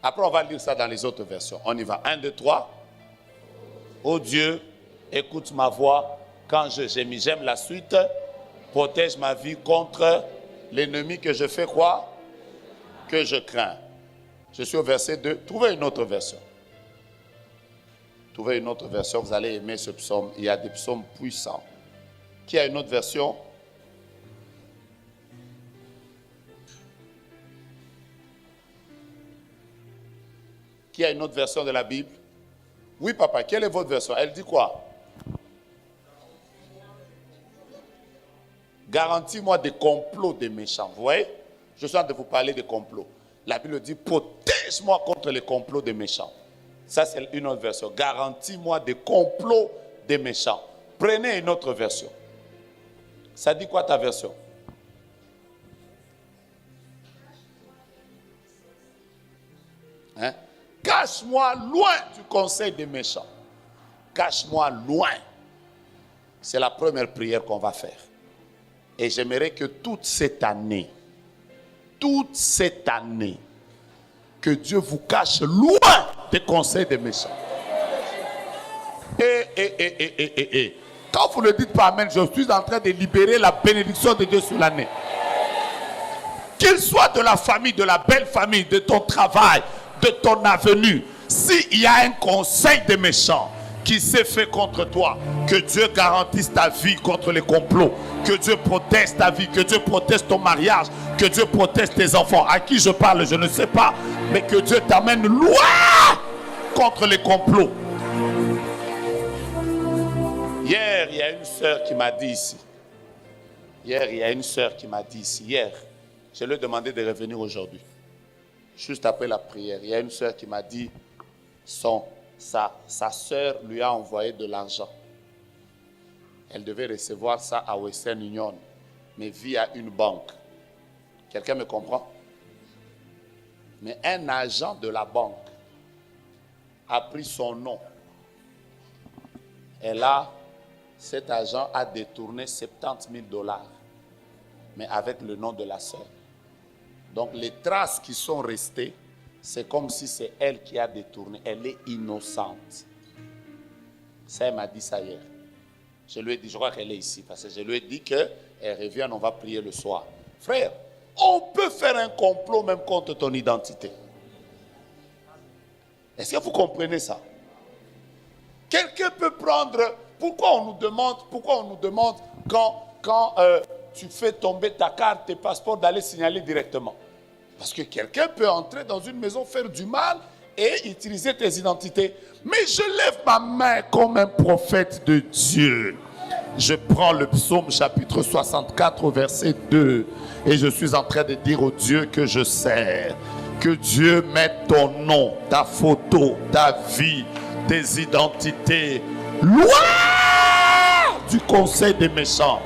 Après, on va lire ça dans les autres versions. On y va. 1, 2, 3. Ô Dieu, écoute ma voix quand je gémis. J'aime la suite. Protège ma vie contre l'ennemi que je fais quoi? Que je crains. Je suis au verset 2. Trouvez une autre version. Trouvez une autre version. Vous allez aimer ce psaume. Il y a des psaumes puissants. Qui a une autre version? Qui a une autre version de la Bible? Oui, papa, quelle est votre version? Elle dit quoi? Garantis-moi des complots des méchants. Vous voyez? Je suis en train de vous parler des complots. La Bible dit, protège-moi contre les complots des méchants. Ça, c'est une autre version. Garantis-moi des complots des méchants. Prenez une autre version. Ça dit quoi ta version? Hein? Cache-moi loin du conseil des méchants. Cache-moi loin. C'est la première prière qu'on va faire. Et j'aimerais que toute cette année, que Dieu vous cache loin des conseils des méchants. Quand vous ne dites pas Amen, je suis en train de libérer la bénédiction de Dieu sur l'année. Qu'il soit de la famille, de la belle famille, de ton travail, de ton avenue, s'il y a un conseil des méchants qui s'est fait contre toi, que Dieu garantisse ta vie contre les complots, que Dieu protège ta vie, que Dieu protège ton mariage, que Dieu protège tes enfants. À qui je parle, je ne sais pas, mais que Dieu t'amène loin contre les complots. Hier, il y a une sœur qui m'a dit ici. Hier, je lui ai demandé de revenir aujourd'hui. Juste après la prière, il y a une sœur qui m'a dit sa sœur lui a envoyé de l'argent. Elle devait recevoir ça à Western Union, mais via une banque. Quelqu'un me comprend? Mais un agent de la banque a pris son nom. Et là, cet agent a détourné 70 000 $, mais avec le nom de la sœur. Donc les traces qui sont restées, c'est comme si c'est elle qui a détourné. Elle est innocente. Ça, elle m'a dit ça hier. Je lui ai dit, je crois qu'elle est ici, parce que je lui ai dit qu'elle revienne, on va prier le soir. Frère, on peut faire un complot même contre ton identité. Est-ce que vous comprenez ça? Quelqu'un peut prendre... Pourquoi on nous demande quand tu fais tomber ta carte, tes passeports, d'aller signaler directement? Parce que quelqu'un peut entrer dans une maison, faire du mal et utiliser tes identités. Mais je lève ma main comme un prophète de Dieu. Je prends le psaume chapitre 64 au verset 2 et je suis en train de dire au Dieu que je sers. Que Dieu mette ton nom, ta photo, ta vie, tes identités loin du conseil des méchants.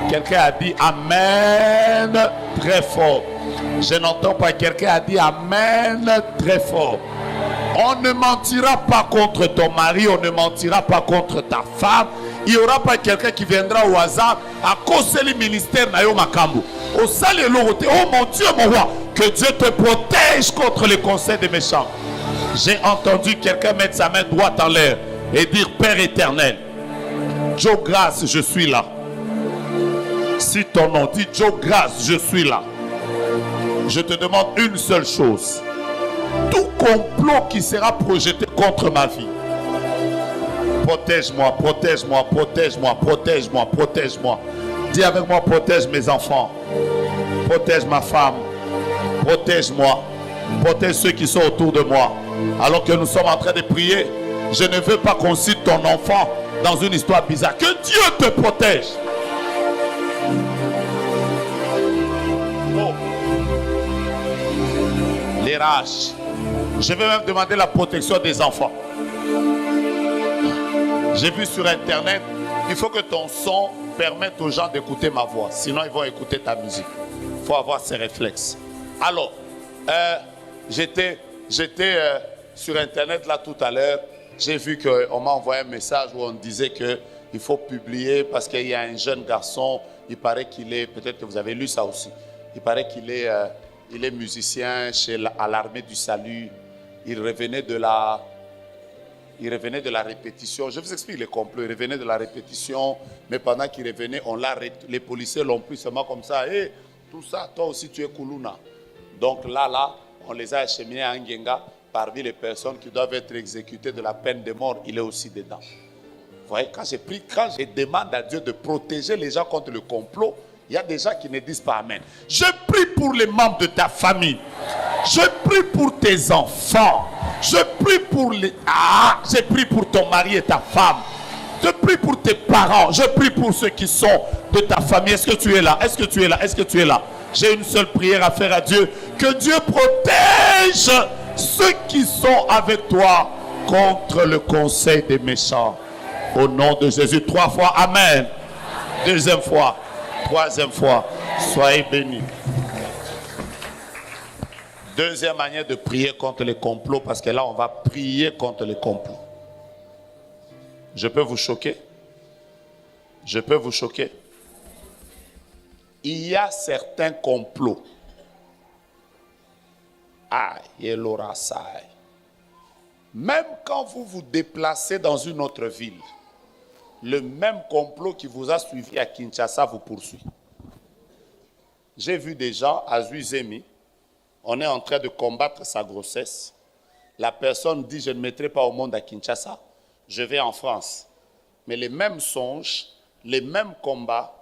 Quelqu'un a dit Amen très fort. Je n'entends pas. Quelqu'un a dit Amen très fort. On ne mentira pas contre ton mari, on ne mentira pas contre ta femme. Il n'y aura pas quelqu'un qui viendra au hasard à cause du ministère Nayo Makambu. Au salut l'autorité. Oh mon Dieu, mon roi, que Dieu te protège contre les conseils des méchants. J'ai entendu quelqu'un mettre sa main droite en l'air et dire Père éternel, Joe Grâce, je suis là. Si ton nom dit Joe Grâce, je suis là. Je te demande une seule chose. Tout complot qui sera projeté contre ma vie, protège-moi, protège-moi, protège-moi, protège-moi, protège-moi. Dis avec moi, protège mes enfants, protège ma femme, protège-moi, protège ceux qui sont autour de moi. Alors que nous sommes en train de prier, je ne veux pas qu'on cite ton enfant dans une histoire bizarre. Que Dieu te protège. Oh. Les rages. Je vais même demander la protection des enfants. J'ai vu sur internet, il faut que ton son permette aux gens d'écouter ma voix. Sinon, ils vont écouter ta musique. Il faut avoir ces réflexes. Alors, j'étais sur internet là tout à l'heure. J'ai vu qu'on m'a envoyé un message où on disait qu'il faut publier parce qu'il y a un jeune garçon, il paraît qu'il est, peut-être que vous avez lu ça aussi, il paraît qu'il est, il est musicien à l'armée du salut. Il revenait de la répétition. Je vous explique les complots. Il revenait de la répétition, mais pendant qu'il revenait, les policiers l'ont pris seulement comme ça. Et tout ça, toi aussi tu es Koulouna. Donc là, on les a acheminés à Ngenga. Parmi les personnes qui doivent être exécutées de la peine de mort, il est aussi dedans. Vous voyez, quand je demande à Dieu de protéger les gens contre le complot, il y a des gens qui ne disent pas Amen. Je prie pour les membres de ta famille. Je prie pour tes enfants. Je prie pour ton mari et ta femme. Je prie pour tes parents. Je prie pour ceux qui sont de ta famille. Est-ce que tu es là? Est-ce que tu es là? Est-ce que tu es là? J'ai une seule prière à faire à Dieu. Que Dieu protège ceux qui sont avec toi contre le conseil des méchants. Au nom de Jésus, 3 fois, Amen. Deuxième fois, troisième fois, soyez bénis. Deuxième manière de prier contre les complots, parce que là, on va prier contre les complots. Je peux vous choquer? Je peux vous choquer? Il y a certains complots. Même quand vous vous déplacez dans une autre ville, le même complot qui vous a suivi à Kinshasa vous poursuit. J'ai vu des gens à Zuizemi, on est en train de combattre sa grossesse. La personne dit, je ne mettrai pas au monde à Kinshasa, je vais en France. Mais les mêmes songes, les mêmes combats,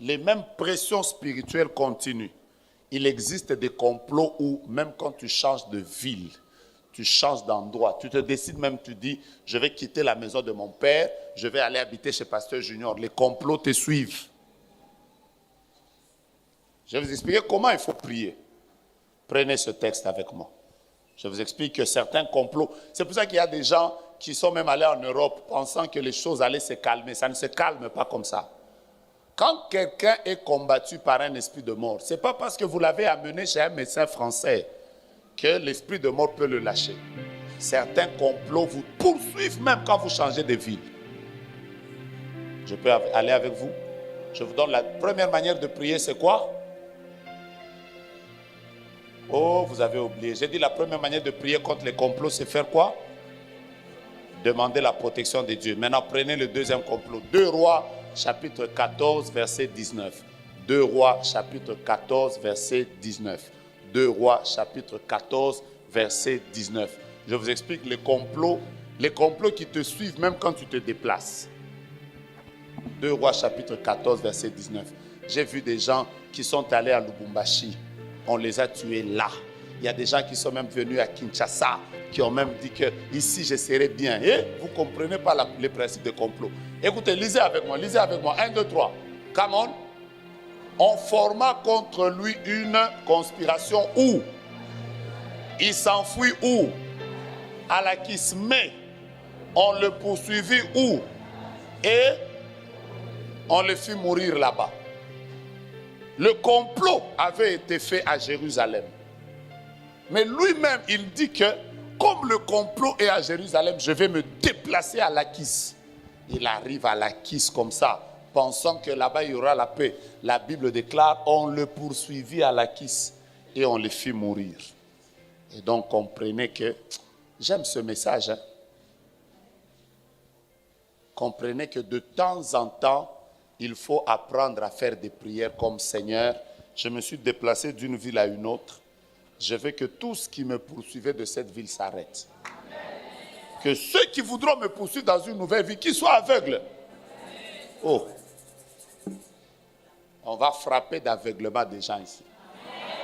les mêmes pressions spirituelles continuent. Il existe des complots où, même quand tu changes de ville, tu changes d'endroit, tu te décides même, tu dis, je vais quitter la maison de mon père, je vais aller habiter chez Pasteur Junior. Les complots te suivent. Je vais vous expliquer comment il faut prier. Prenez ce texte avec moi. Je vous explique que certains complots, c'est pour ça qu'il y a des gens qui sont même allés en Europe pensant que les choses allaient se calmer. Ça ne se calme pas comme ça. Quand quelqu'un est combattu par un esprit de mort, ce n'est pas parce que vous l'avez amené chez un médecin français que l'esprit de mort peut le lâcher. Certains complots vous poursuivent même quand vous changez de ville. Je peux aller avec vous? Je vous donne la première manière de prier, c'est quoi? Oh, vous avez oublié. J'ai dit la première manière de prier contre les complots, c'est faire quoi? Demander la protection de Dieu. Maintenant, prenez le deuxième complot. 2 Rois, chapitre 14, verset 19. 2 Rois, chapitre 14, verset 19. 2 Rois, chapitre 14, verset 19. Je vous explique les complots qui te suivent même quand tu te déplaces. 2 Rois, chapitre 14, verset 19. J'ai vu des gens qui sont allés à Lubumbashi. On les a tués là. Il y a des gens qui sont même venus à Kinshasa, qui ont même dit que ici je serai bien. Et vous ne comprenez pas les principes de complot. Écoutez, lisez avec moi. 1, 2, 3. Come on. On forma contre lui une conspiration où il s'enfuit où? À Lakis. Mais on le poursuivit où? Et on le fit mourir là-bas. Le complot avait été fait à Jérusalem. Mais lui-même, il dit que comme le complot est à Jérusalem, je vais me déplacer à Lakis. Il arrive à Lakis comme ça, pensant que là-bas il y aura la paix. La Bible déclare, on le poursuivit à Lakis et on le fit mourir. Et donc comprenez que, j'aime ce message, hein. Comprenez que de temps en temps, il faut apprendre à faire des prières comme Seigneur. Je me suis déplacé d'une ville à une autre. Je veux que tout ce qui me poursuivait de cette ville s'arrête. Que ceux qui voudront me poursuivre dans une nouvelle vie, qu'ils soient aveugles. Oh. On va frapper d'aveuglement des gens ici.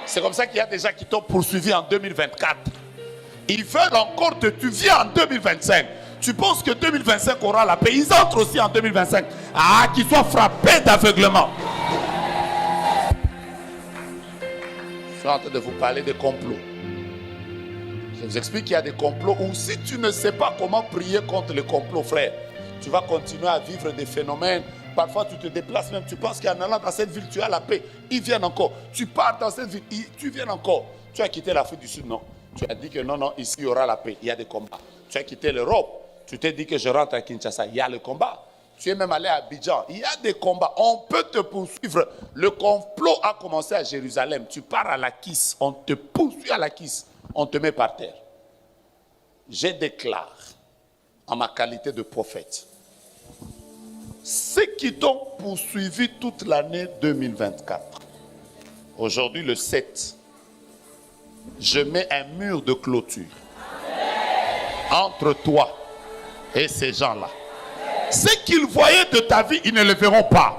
C'est comme ça qu'il y a des gens qui t'ont poursuivi en 2024. Ils veulent encore tu viens en 2025. Tu penses que 2025 aura la paix. Ils entrent aussi en 2025. Ah, qu'ils soient frappés d'aveuglement. Je suis en train de vous parler de complots. Je vous explique qu'il y a des complots où si tu ne sais pas comment prier contre les complots, frère, tu vas continuer à vivre des phénomènes. Parfois, tu te déplaces même. Tu penses qu'en allant dans cette ville, tu as la paix. Ils viennent encore. Tu pars dans cette ville, tu viens encore. Tu as quitté l'Afrique du Sud, non? Tu as dit que non, ici, il y aura la paix. Il y a des combats. Tu as quitté l'Europe. Tu t'es dit que je rentre à Kinshasa. Il y a le combat. Tu es même allé à Abidjan. Il y a des combats. On peut te poursuivre. Le complot a commencé à Jérusalem. Tu pars à Lakis. On te poursuit à Lakis. On te met par terre. Je déclare, en ma qualité de prophète, ceux qui t'ont poursuivi toute l'année 2024, aujourd'hui le 7, je mets un mur de clôture entre toi et ces gens-là. Ce qu'ils voyaient de ta vie, ils ne le verront pas.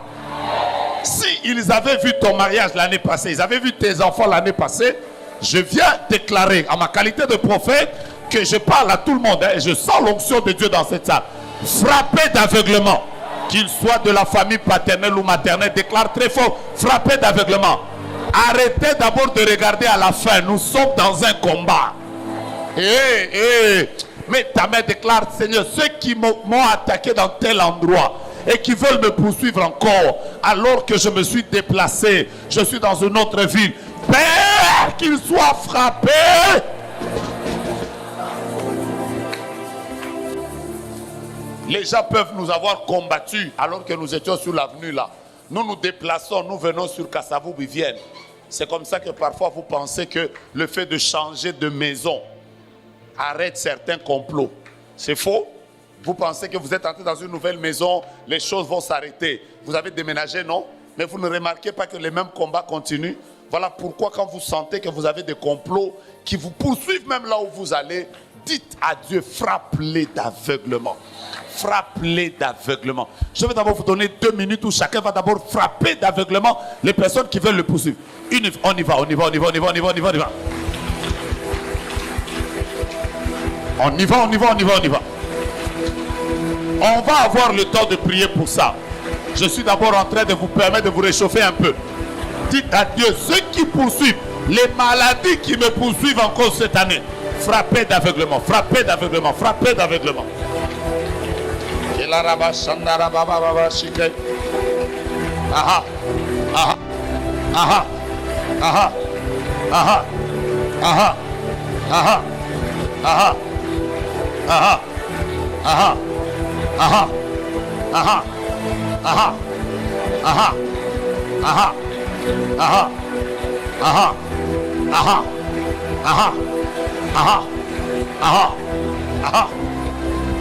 S'ils avaient vu ton mariage l'année passée, ils avaient vu tes enfants l'année passée, je viens déclarer en ma qualité de prophète que je parle à tout le monde, et je sens l'onction de Dieu dans cette salle. Frappé d'aveuglement, qu'il soit de la famille paternelle ou maternelle, déclare très fort, frappé d'aveuglement. Arrêtez d'abord de regarder à la fin, nous sommes dans un combat. Mais Mets ta main, déclare, Seigneur, ceux qui m'ont attaqué dans tel endroit et qui veulent me poursuivre encore, alors que je me suis déplacé, je suis dans une autre ville. Père, qu'ils soient frappés. Les gens peuvent nous avoir combattus alors que nous étions sur l'avenue là. Nous nous déplaçons, nous venons sur Kassavou, ils viennent. C'est comme ça que parfois vous pensez que le fait de changer de maison arrête certains complots. C'est faux. Vous pensez que vous êtes entré dans une nouvelle maison, les choses vont s'arrêter. Vous avez déménagé, non? Mais vous ne remarquez pas que les mêmes combats continuent. Voilà pourquoi quand vous sentez que vous avez des complots qui vous poursuivent même là où vous allez, dites à Dieu, frappe-les d'aveuglement. Frappe-les d'aveuglement. Je vais d'abord vous donner 2 minutes où chacun va d'abord frapper d'aveuglement les personnes qui veulent le poursuivre. On y va. On y va. On va avoir le temps de prier pour ça. Je suis d'abord en train de vous permettre de vous réchauffer un peu. Dites à Dieu, ceux qui poursuivent, les maladies qui me poursuivent encore cette année, frappez d'aveuglement.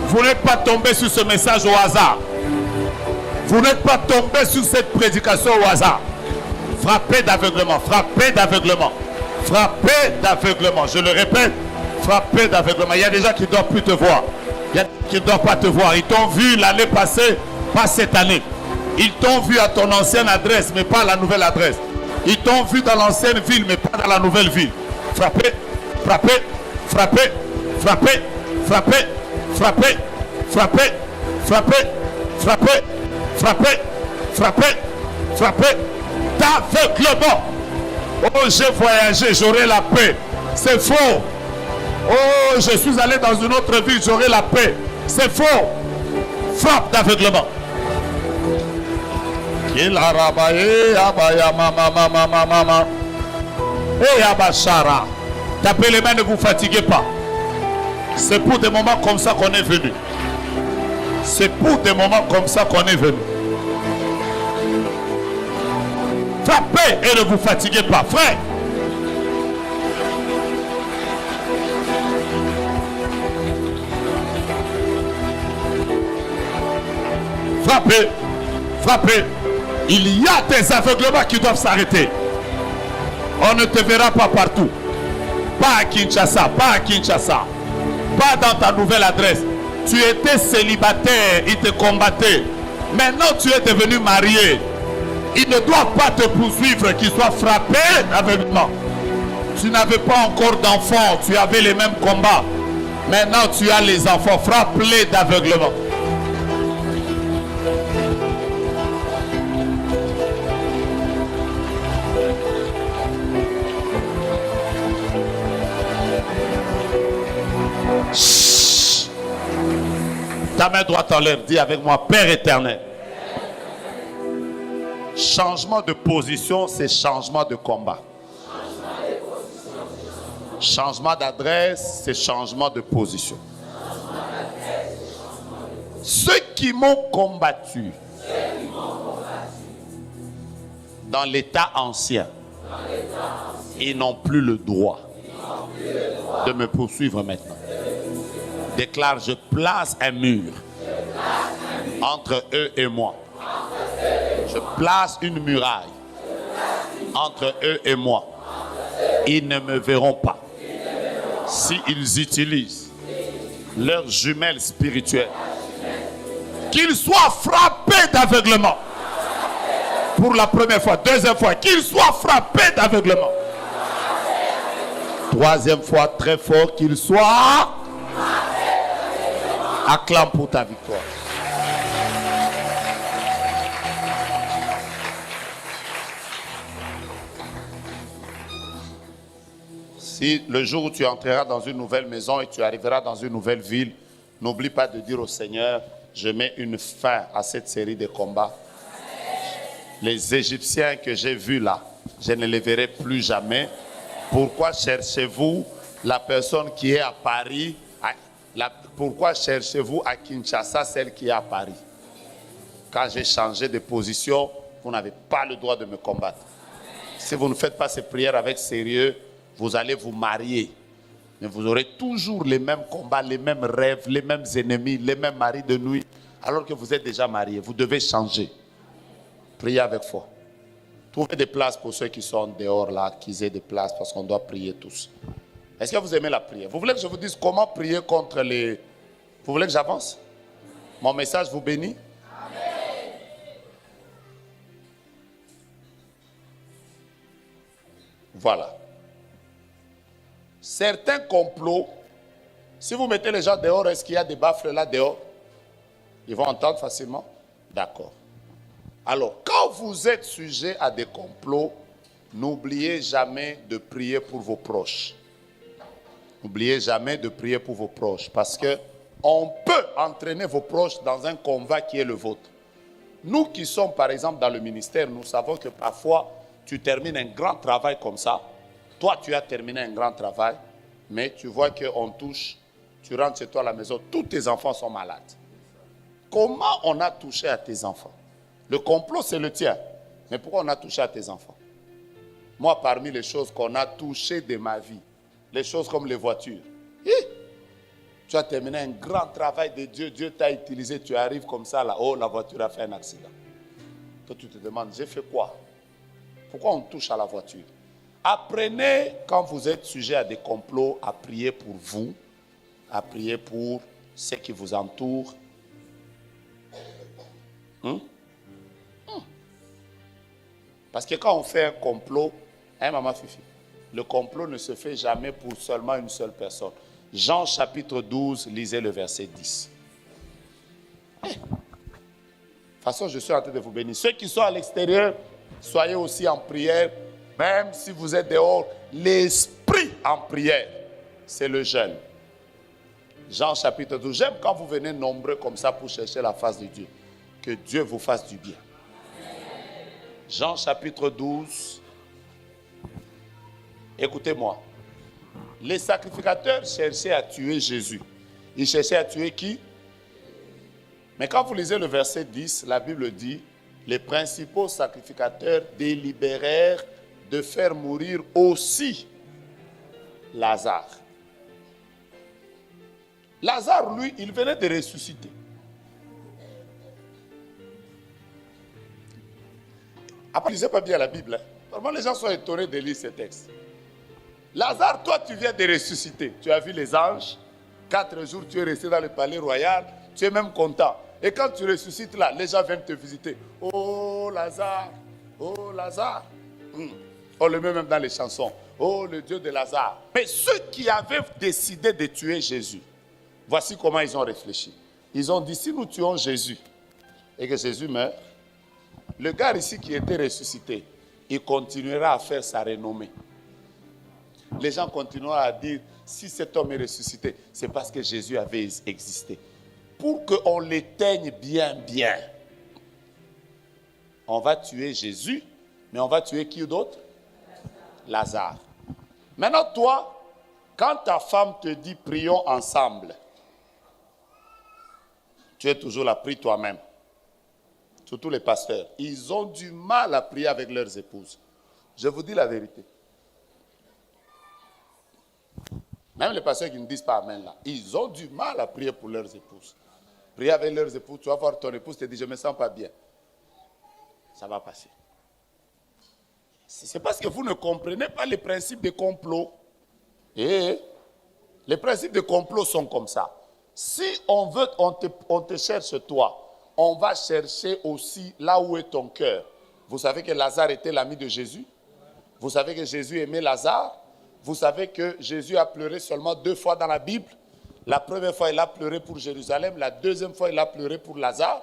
Vous n'êtes pas tombé sur ce message au hasard. Vous n'êtes pas tombé sur cette prédication au hasard. Frappez d'aveuglement. Je le répète, frappez d'aveuglement. Il y a des gens qui ne doivent plus te voir. Il y a des gens qui ne doivent pas te voir. Ils t'ont vu l'année passée, pas cette année. Ils t'ont vu à ton ancienne adresse, mais pas à la nouvelle adresse. Ils t'ont vu dans l'ancienne ville, mais pas dans la nouvelle ville. Frappez. D'aveuglement. Oh, j'ai voyagé, j'aurai la paix. C'est faux. Oh, je suis allé dans une autre ville, j'aurai la paix. C'est faux. Frappe d'aveuglement. Tapez les mains, ne vous fatiguez pas. C'est pour des moments comme ça qu'on est venu. Frappez et ne vous fatiguez pas, frère. Frappez. Il y a des aveuglements qui doivent s'arrêter. On ne te verra pas partout. Pas à Kinshasa. Pas dans ta nouvelle adresse. Tu étais célibataire, ils te combattaient. Maintenant tu es devenu marié. Ils ne doivent pas te poursuivre, qu'ils soient frappés d'aveuglement. Tu n'avais pas encore d'enfants, tu avais les mêmes combats. Maintenant tu as les enfants, frappe-les d'aveuglement. Chut. Ta main droite en l'air, dis avec moi, Père éternel. Changement de position, c'est changement de combat. Changement d'adresse, c'est changement de position. Ceux qui m'ont combattu dans l'état ancien, ils n'ont plus le droit de me poursuivre maintenant. Déclare, je place un mur entre eux et moi. Je place une muraille entre eux et moi. Ils ne me verront pas. S'ils utilisent leurs jumelles spirituelles, qu'ils soient frappés d'aveuglement. Pour la première fois, deuxième fois, qu'ils soient frappés d'aveuglement. Troisième fois, très fort, qu'ils soient. Acclame pour ta victoire. Si le jour où tu entreras dans une nouvelle maison et tu arriveras dans une nouvelle ville, n'oublie pas de dire au Seigneur, je mets une fin à cette série de combats. Les Égyptiens que j'ai vus là, je ne les verrai plus jamais. Pourquoi cherchez-vous la personne qui est à Paris? Pourquoi cherchez-vous à Kinshasa celle qui est à Paris? Quand j'ai changé de position, vous n'avez pas le droit de me combattre. Si vous ne faites pas ces prières avec sérieux, vous allez vous marier. Mais vous aurez toujours les mêmes combats, les mêmes rêves, les mêmes ennemis, les mêmes maris de nuit, alors que vous êtes déjà mariés. Vous devez changer. Priez avec foi. Trouvez des places pour ceux qui sont dehors là, qu'ils aient des places parce qu'on doit prier tous. Est-ce que vous aimez la prière? Vous voulez que je vous dise comment prier contre les... Vous voulez que j'avance? Mon message vous bénit? Amen. Voilà. Certains complots, si vous mettez les gens dehors, est-ce qu'il y a des baffles là dehors? Ils vont entendre facilement? D'accord. Alors, quand vous êtes sujet à des complots, n'oubliez jamais de prier pour vos proches. N'oubliez jamais de prier pour vos proches parce qu'on peut entraîner vos proches dans un combat qui est le vôtre. Nous qui sommes par exemple dans le ministère, nous savons que parfois tu termines un grand travail comme ça. Toi, tu as terminé un grand travail, mais tu vois qu'on touche, tu rentres chez toi à la maison, tous tes enfants sont malades. Comment on a touché à tes enfants? Le complot, c'est le tien. Mais pourquoi on a touché à tes enfants? Moi, parmi les choses qu'on a touchées de ma vie, les choses comme les voitures. Tu as terminé un grand travail de Dieu, Dieu t'a utilisé, tu arrives comme ça, là, oh, la voiture a fait un accident. Toi, tu te demandes, j'ai fait quoi? Pourquoi on touche à la voiture? Apprenez, quand vous êtes sujet à des complots, à prier pour vous, à prier pour ceux qui vous entourent. Parce que quand on fait un complot, maman Fifi, le complot ne se fait jamais pour seulement une seule personne. Jean chapitre 12, lisez le verset 10. De toute façon, je suis en train de vous bénir. Ceux qui sont à l'extérieur, soyez aussi en prière. Même si vous êtes dehors, l'esprit en prière, c'est le jeûne. Jean chapitre 12. J'aime quand vous venez nombreux comme ça pour chercher la face de Dieu. Que Dieu vous fasse du bien. Jean chapitre 12. Écoutez-moi. Les sacrificateurs cherchaient à tuer Jésus. Ils cherchaient à tuer qui? Mais quand vous lisez le verset 10, la Bible dit, les principaux sacrificateurs délibérèrent de faire mourir aussi Lazare. Lazare, lui, il venait de ressusciter. Après, ne lisez pas bien la Bible. Normalement, les gens sont étonnés de lire ces textes. Lazare, toi, tu viens de ressusciter. Tu as vu les anges. 4 jours, tu es resté dans le palais royal. Tu es même content. Et quand tu ressuscites là, les gens viennent te visiter. Oh, Lazare. Oh, Lazare. On le met même dans les chansons. Oh, le Dieu de Lazare. Mais ceux qui avaient décidé de tuer Jésus, voici comment ils ont réfléchi. Ils ont dit, si nous tuons Jésus et que Jésus meurt, le gars ici qui était ressuscité, il continuera à faire sa renommée. Les gens continueront à dire, si cet homme est ressuscité, c'est parce que Jésus avait existé. Pour qu'on l'éteigne bien, on va tuer Jésus, mais on va tuer qui d'autre? Lazare. Maintenant, toi, quand ta femme te dit, prions ensemble, tu es toujours là, prie toi-même. Surtout les pasteurs, ils ont du mal à prier avec leurs épouses. Je vous dis la vérité. Même les pasteurs qui ne disent pas amen là, ils ont du mal à prier pour leurs épouses. Prier avec leurs épouses, tu vas voir ton épouse te dit, je ne me sens pas bien. Ça va passer. C'est parce que vous ne comprenez pas les principes de complot. Et les principes de complot sont comme ça. Si on veut, on te cherche toi. On va chercher aussi là où est ton cœur. Vous savez que Lazare était l'ami de Jésus. Vous savez que Jésus aimait Lazare. Vous savez que Jésus a pleuré seulement 2 fois dans la Bible. La première fois, il a pleuré pour Jérusalem. La deuxième fois, il a pleuré pour Lazare.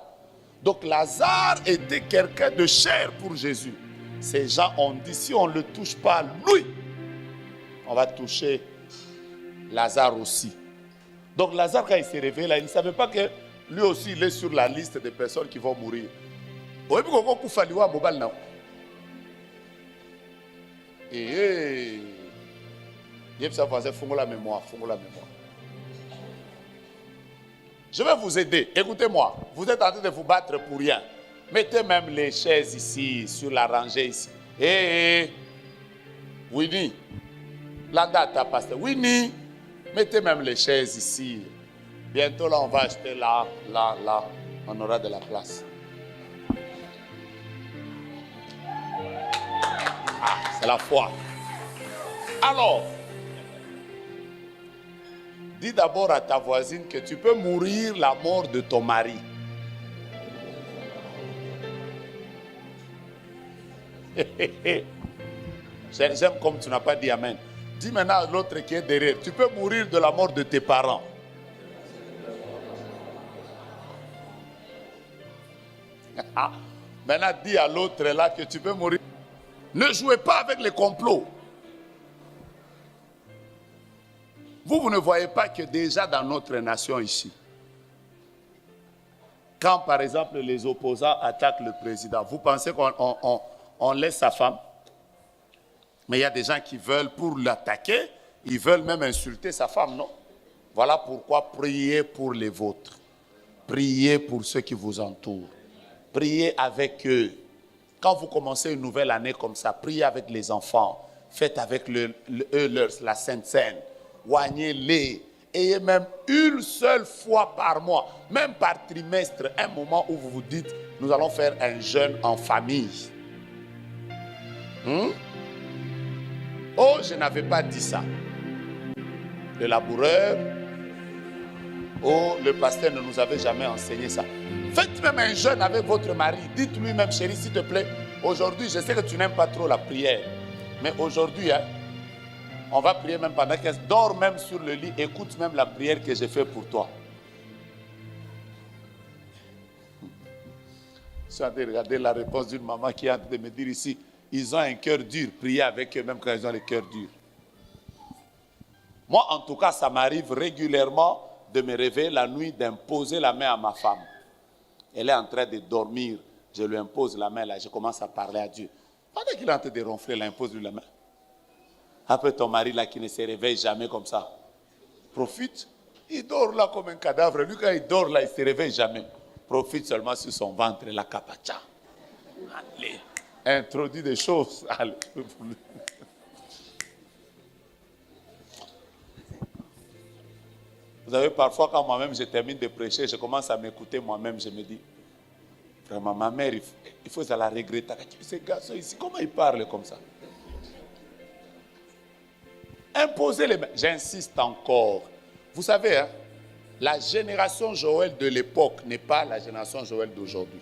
Donc Lazare était quelqu'un de cher pour Jésus. Ces gens ont dit, si on ne le touche pas, lui, on va toucher Lazare aussi. Donc Lazare, quand il s'est réveillé, là, il ne savait pas que lui aussi, il est sur la liste des personnes qui vont mourir. Et la mémoire. Je vais vous aider. Écoutez-moi. Vous êtes en train de vous battre pour rien. Mettez même les chaises ici, sur la rangée ici. Winnie. Landata, pasteur. Winnie. Mettez même les chaises ici. Bientôt, là, on va acheter là. On aura de la place. Ah, c'est la foi. Alors, dis d'abord à ta voisine que tu peux mourir la mort de ton mari. J'aime comme tu n'as pas dit amen. Dis maintenant à l'autre qui est derrière, tu peux mourir de la mort de tes parents. Maintenant dis à l'autre là que tu peux mourir. Ne jouez pas avec les complots. Vous ne voyez pas que déjà dans notre nation ici, quand par exemple les opposants attaquent le président, vous pensez qu'on laisse sa femme? Mais il y a des gens qui veulent, pour l'attaquer, ils veulent même insulter sa femme, non? Voilà pourquoi priez pour les vôtres. Priez pour ceux qui vous entourent. Priez avec eux. Quand vous commencez une nouvelle année comme ça, priez avec les enfants. Faites avec la Sainte Seine. Oignez-les. Ayez même une seule fois par mois, même par trimestre, un moment où vous vous dites, nous allons faire un jeûne en famille. Oh, je n'avais pas dit ça. Le laboureur, oh, le pasteur ne nous avait jamais enseigné ça. Faites même un jeûne avec votre mari. Dites-lui même, chérie, s'il te plaît, aujourd'hui, je sais que tu n'aimes pas trop la prière. Mais aujourd'hui, on va prier même pendant 15. Dors même sur le lit, écoute même la prière que j'ai faite pour toi. Je suis en train de regarder la réponse d'une maman qui est en train de me dire ici, ils ont un cœur dur, priez avec eux même quand ils ont le cœur dur. Moi, en tout cas, ça m'arrive régulièrement de me réveiller la nuit, d'imposer la main à ma femme. Elle est en train de dormir, je lui impose la main là, je commence à parler à Dieu. Pendant qu'il est en train de ronfler, là, impose-lui la main. Après ton mari là qui ne se réveille jamais comme ça, profite, il dort là comme un cadavre. Lui quand il dort là, il ne se réveille jamais. Profite seulement sur son ventre, la capacha. Allez, introduis des choses. Allez. Vous savez, parfois quand moi-même je termine de prêcher, je commence à m'écouter moi-même, je me dis, vraiment ma mère, il faut la regretter. Ces garçons ici, comment ils parlent comme ça? Imposez les mains. J'insiste encore. Vous savez, la génération Joël de l'époque n'est pas la génération Joël d'aujourd'hui.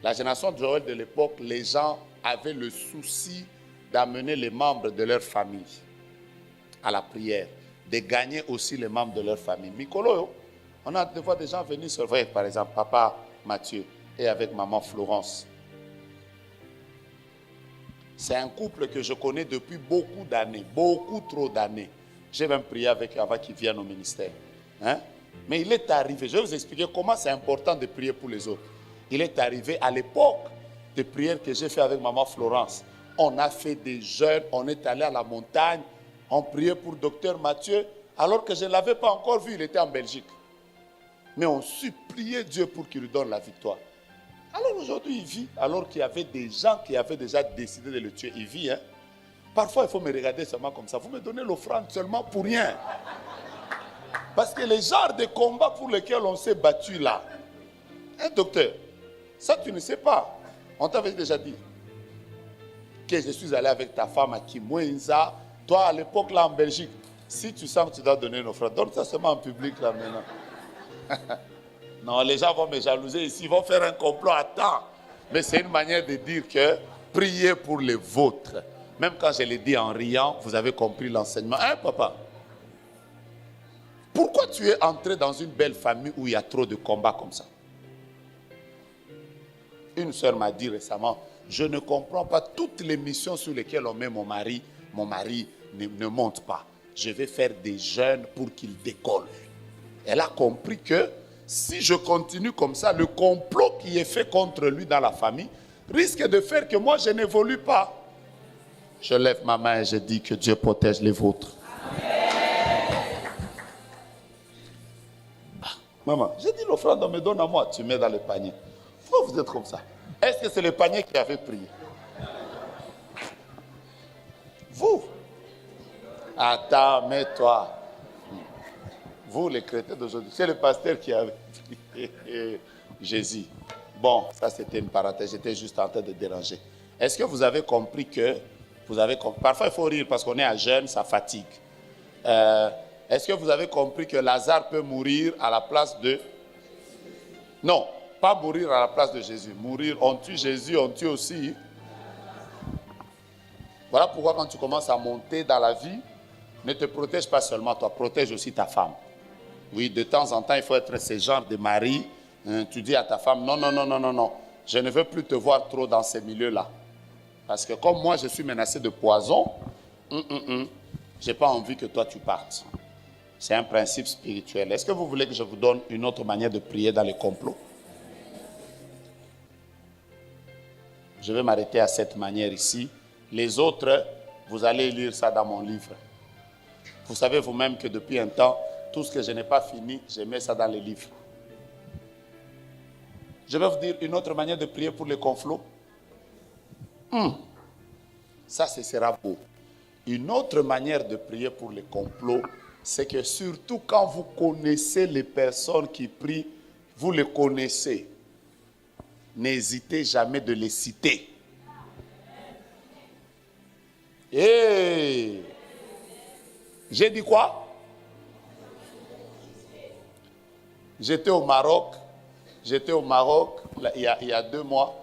La génération Joël de l'époque, les gens avaient le souci d'amener les membres de leur famille à la prière, de gagner aussi les membres de leur famille. Mikolo, on a des fois des gens venus se voir, par exemple, papa Mathieu et avec maman Florence. C'est un couple que je connais depuis beaucoup d'années, beaucoup trop d'années. J'ai même prié avec eux avant qu'ils viennent au ministère. Mais il est arrivé, je vais vous expliquer comment c'est important de prier pour les autres. Il est arrivé à l'époque des prières que j'ai fait avec maman Florence. On a fait des jeûnes, on est allé à la montagne, on priait pour docteur Mathieu, alors que je ne l'avais pas encore vu, il était en Belgique. Mais on suppliait Dieu pour qu'il lui donne la victoire. Alors aujourd'hui, il vit, alors qu'il y avait des gens qui avaient déjà décidé de le tuer. Il vit, Parfois, il faut me regarder seulement comme ça. Vous me donnez l'offrande seulement pour rien. Parce que les genres de combats pour lesquels on s'est battu là, docteur, ça tu ne sais pas. On t'avait déjà dit que je suis allé avec ta femme à Kimwenza. Toi, à l'époque là en Belgique, si tu sens que tu dois donner une offrande, donne ça seulement en public là maintenant. Non, les gens vont me jalouser ici, ils vont faire un complot à temps. Mais c'est une manière de dire que priez pour les vôtres. Même quand je l'ai dit en riant, vous avez compris l'enseignement. Papa? Pourquoi tu es entré dans une belle famille où il y a trop de combats comme ça? Une sœur m'a dit récemment, je ne comprends pas toutes les missions sur lesquelles on met mon mari. mon mari ne monte pas. Je vais faire des jeûnes pour qu'il décolle. Elle a compris que si je continue comme ça, le complot qui est fait contre lui dans la famille risque de faire que moi je n'évolue pas. Je lève ma main et je dis que Dieu protège les vôtres. Maman, j'ai dit l'offrande, on me donne à moi. Tu mets dans le panier. Pourquoi vous êtes comme ça? Est-ce que c'est le panier qui avait prié? Vous? Attends, mets-toi. Vous, les chrétiens d'aujourd'hui, c'est le pasteur qui avait prié. Jésus. Bon, ça c'était une parenthèse. J'étais juste en train de déranger. Est-ce que vous avez compris que... Parfois il faut rire parce qu'on est à jeûne, ça fatigue. Est-ce que vous avez compris que Lazare peut mourir à la place de... Non, pas mourir à la place de Jésus. Mourir, on tue Jésus, on tue aussi. Voilà pourquoi quand tu commences à monter dans la vie, ne te protège pas seulement toi, protège aussi ta femme. Oui, de temps en temps, il faut être ce genre de mari. Tu dis à ta femme, non, non, non, non, non, non. Je ne veux plus te voir trop dans ces milieux-là. Parce que comme moi, je suis menacé de poison, je n'ai pas envie que toi, tu partes. C'est un principe spirituel. Est-ce que vous voulez que je vous donne une autre manière de prier dans les complots? Je vais m'arrêter à cette manière ici. Les autres, vous allez lire ça dans mon livre. Vous savez vous-même que depuis un temps, tout ce que je n'ai pas fini, je mets ça dans les livres. Je vais vous dire une autre manière de prier pour les complots. Ça, ce sera beau. Une autre manière de prier pour les complots, c'est que surtout quand vous connaissez les personnes qui prient, vous les connaissez. N'hésitez jamais de les citer. Et j'ai dit quoi? J'étais au Maroc il y a 2 mois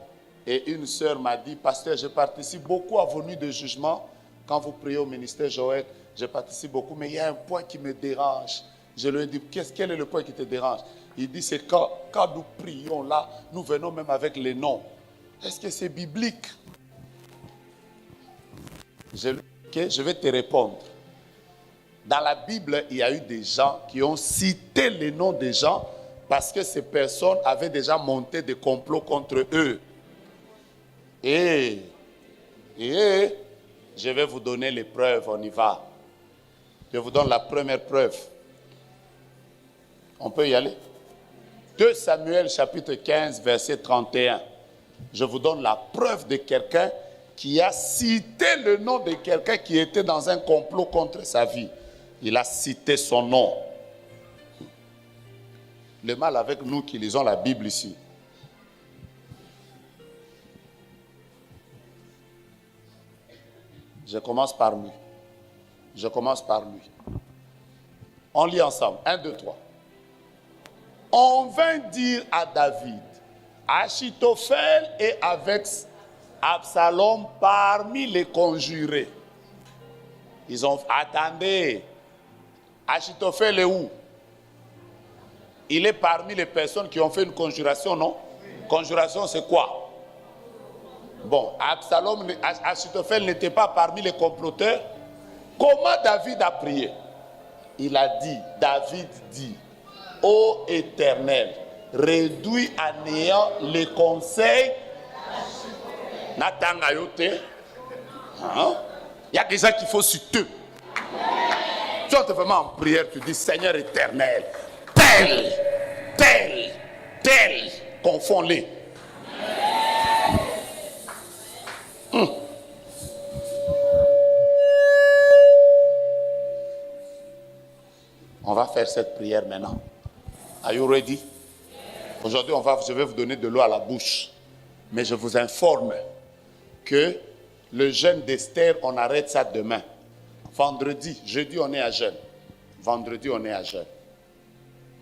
et une sœur m'a dit, pasteur, je participe beaucoup à vos nuits de jugement. Quand vous priez au ministère Joël, je participe beaucoup, mais il y a un point qui me dérange. Je lui ai dit, quel est le point qui te dérange? Il dit, c'est quand nous prions là, nous venons même avec les noms. Est-ce que c'est biblique? Je vais te répondre. Dans la Bible, il y a eu des gens qui ont cité les noms des gens parce que ces personnes avaient déjà monté des complots contre eux. Et je vais vous donner les preuves, on y va. Je vous donne la première preuve. On peut y aller? 2 Samuel chapitre 15 verset 31. Je vous donne la preuve de quelqu'un qui a cité le nom de quelqu'un qui était dans un complot contre sa vie. Il a cité son nom. Le mal avec nous qui lisons la Bible ici. Je commence par lui. On lit ensemble. 1, 2, 3. On vint dire à David, Achitophel est avec Absalom parmi les conjurés. Ils ont... Attendez. Achitophel est où? Il est parmi les personnes qui ont fait une conjuration, non? Conjuration, c'est quoi? Bon, Achitophel n'était pas parmi les comploteurs. Comment David a prié? Il a dit, David dit, ô Éternel, réduis à néant les conseils. Natanga yote. Il y a des gens qu'il faut citer. Tu es vraiment en prière, tu dis, Seigneur éternel, tel, confonds-les. On va faire cette prière maintenant. Are you ready? Aujourd'hui, je vais vous donner de l'eau à la bouche. Mais je vous informe que le jeûne d'Esther, on arrête ça demain. Vendredi, jeudi, on est à jeûne. Vendredi, on est à jeûne.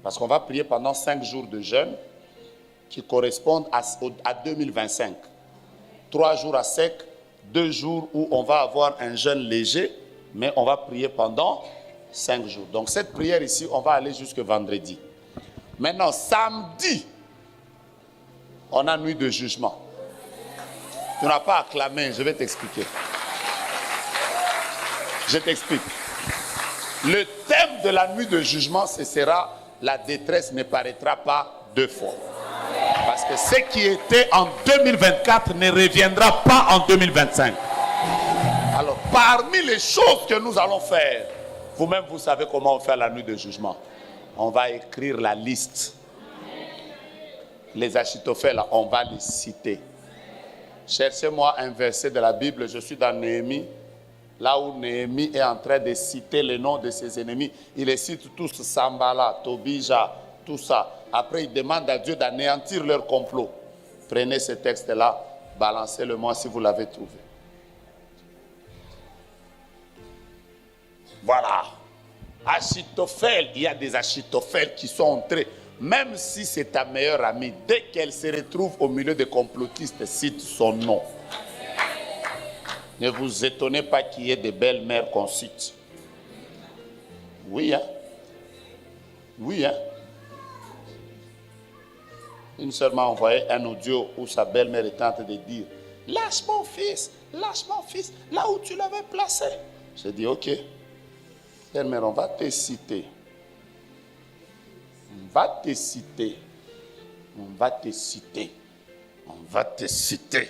Parce qu'on va prier pendant 5 jours de jeûne qui correspondent à 2025. 3 jours à sec, 2 jours où on va avoir un jeûne léger, mais on va prier pendant 5 jours. Donc cette prière ici, on va aller jusque vendredi. Maintenant, samedi, on a nuit de jugement. Tu n'as pas acclamé, je vais t'expliquer. Je t'explique. Le thème de la nuit de jugement, ce sera la détresse ne paraîtra pas deux fois. Parce que ce qui était en 2024 ne reviendra pas en 2025. Alors, parmi les choses que nous allons faire, vous-même vous savez comment on fait la nuit de jugement. On va écrire la liste. Les Achitophèles, on va les citer. Cherchez-moi un verset de la Bible, je suis dans Néhémie. Là où Néhémie est en train de citer les noms de ses ennemis, il les cite tous, Sambala, Tobija, tout ça. Après, il demande à Dieu d'anéantir leur complot. Prenez ce texte-là, balancez-le-moi si vous l'avez trouvé. Voilà. Achitophel, il y a des Achitophèles qui sont entrés. Même si c'est ta meilleure amie, dès qu'elle se retrouve au milieu des complotistes, cite son nom. Ne vous étonnez pas qu'il y ait des belles-mères qu'on cite. Oui, hein? Oui, hein? Une sœur m'a envoyé un audio où sa belle-mère était en train de dire « Lâche mon fils, là où tu l'avais placé. » J'ai dit « Ok, belle-mère, on va te citer. On va te citer. On va te citer. On va te citer. »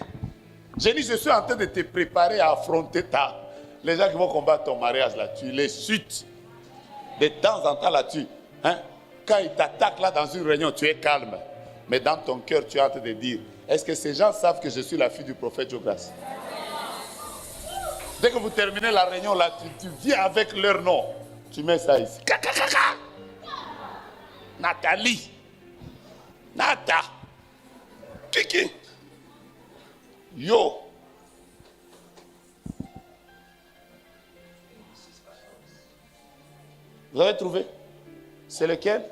J'ai dit, je suis en train de te préparer à affronter les gens qui vont combattre ton mariage là, tu les chutes. De temps en temps là-dessus, hein? Quand ils t'attaquent là dans une réunion, tu es calme. Mais dans ton cœur, tu es en train de dire, est-ce que ces gens savent que je suis la fille du prophète Joe-Grace? Dès que vous terminez la réunion là, tu viens avec leur nom. Tu mets ça ici. Nathalie. Nata. Kiki. Yo. Vous avez trouvé? C'est lequel?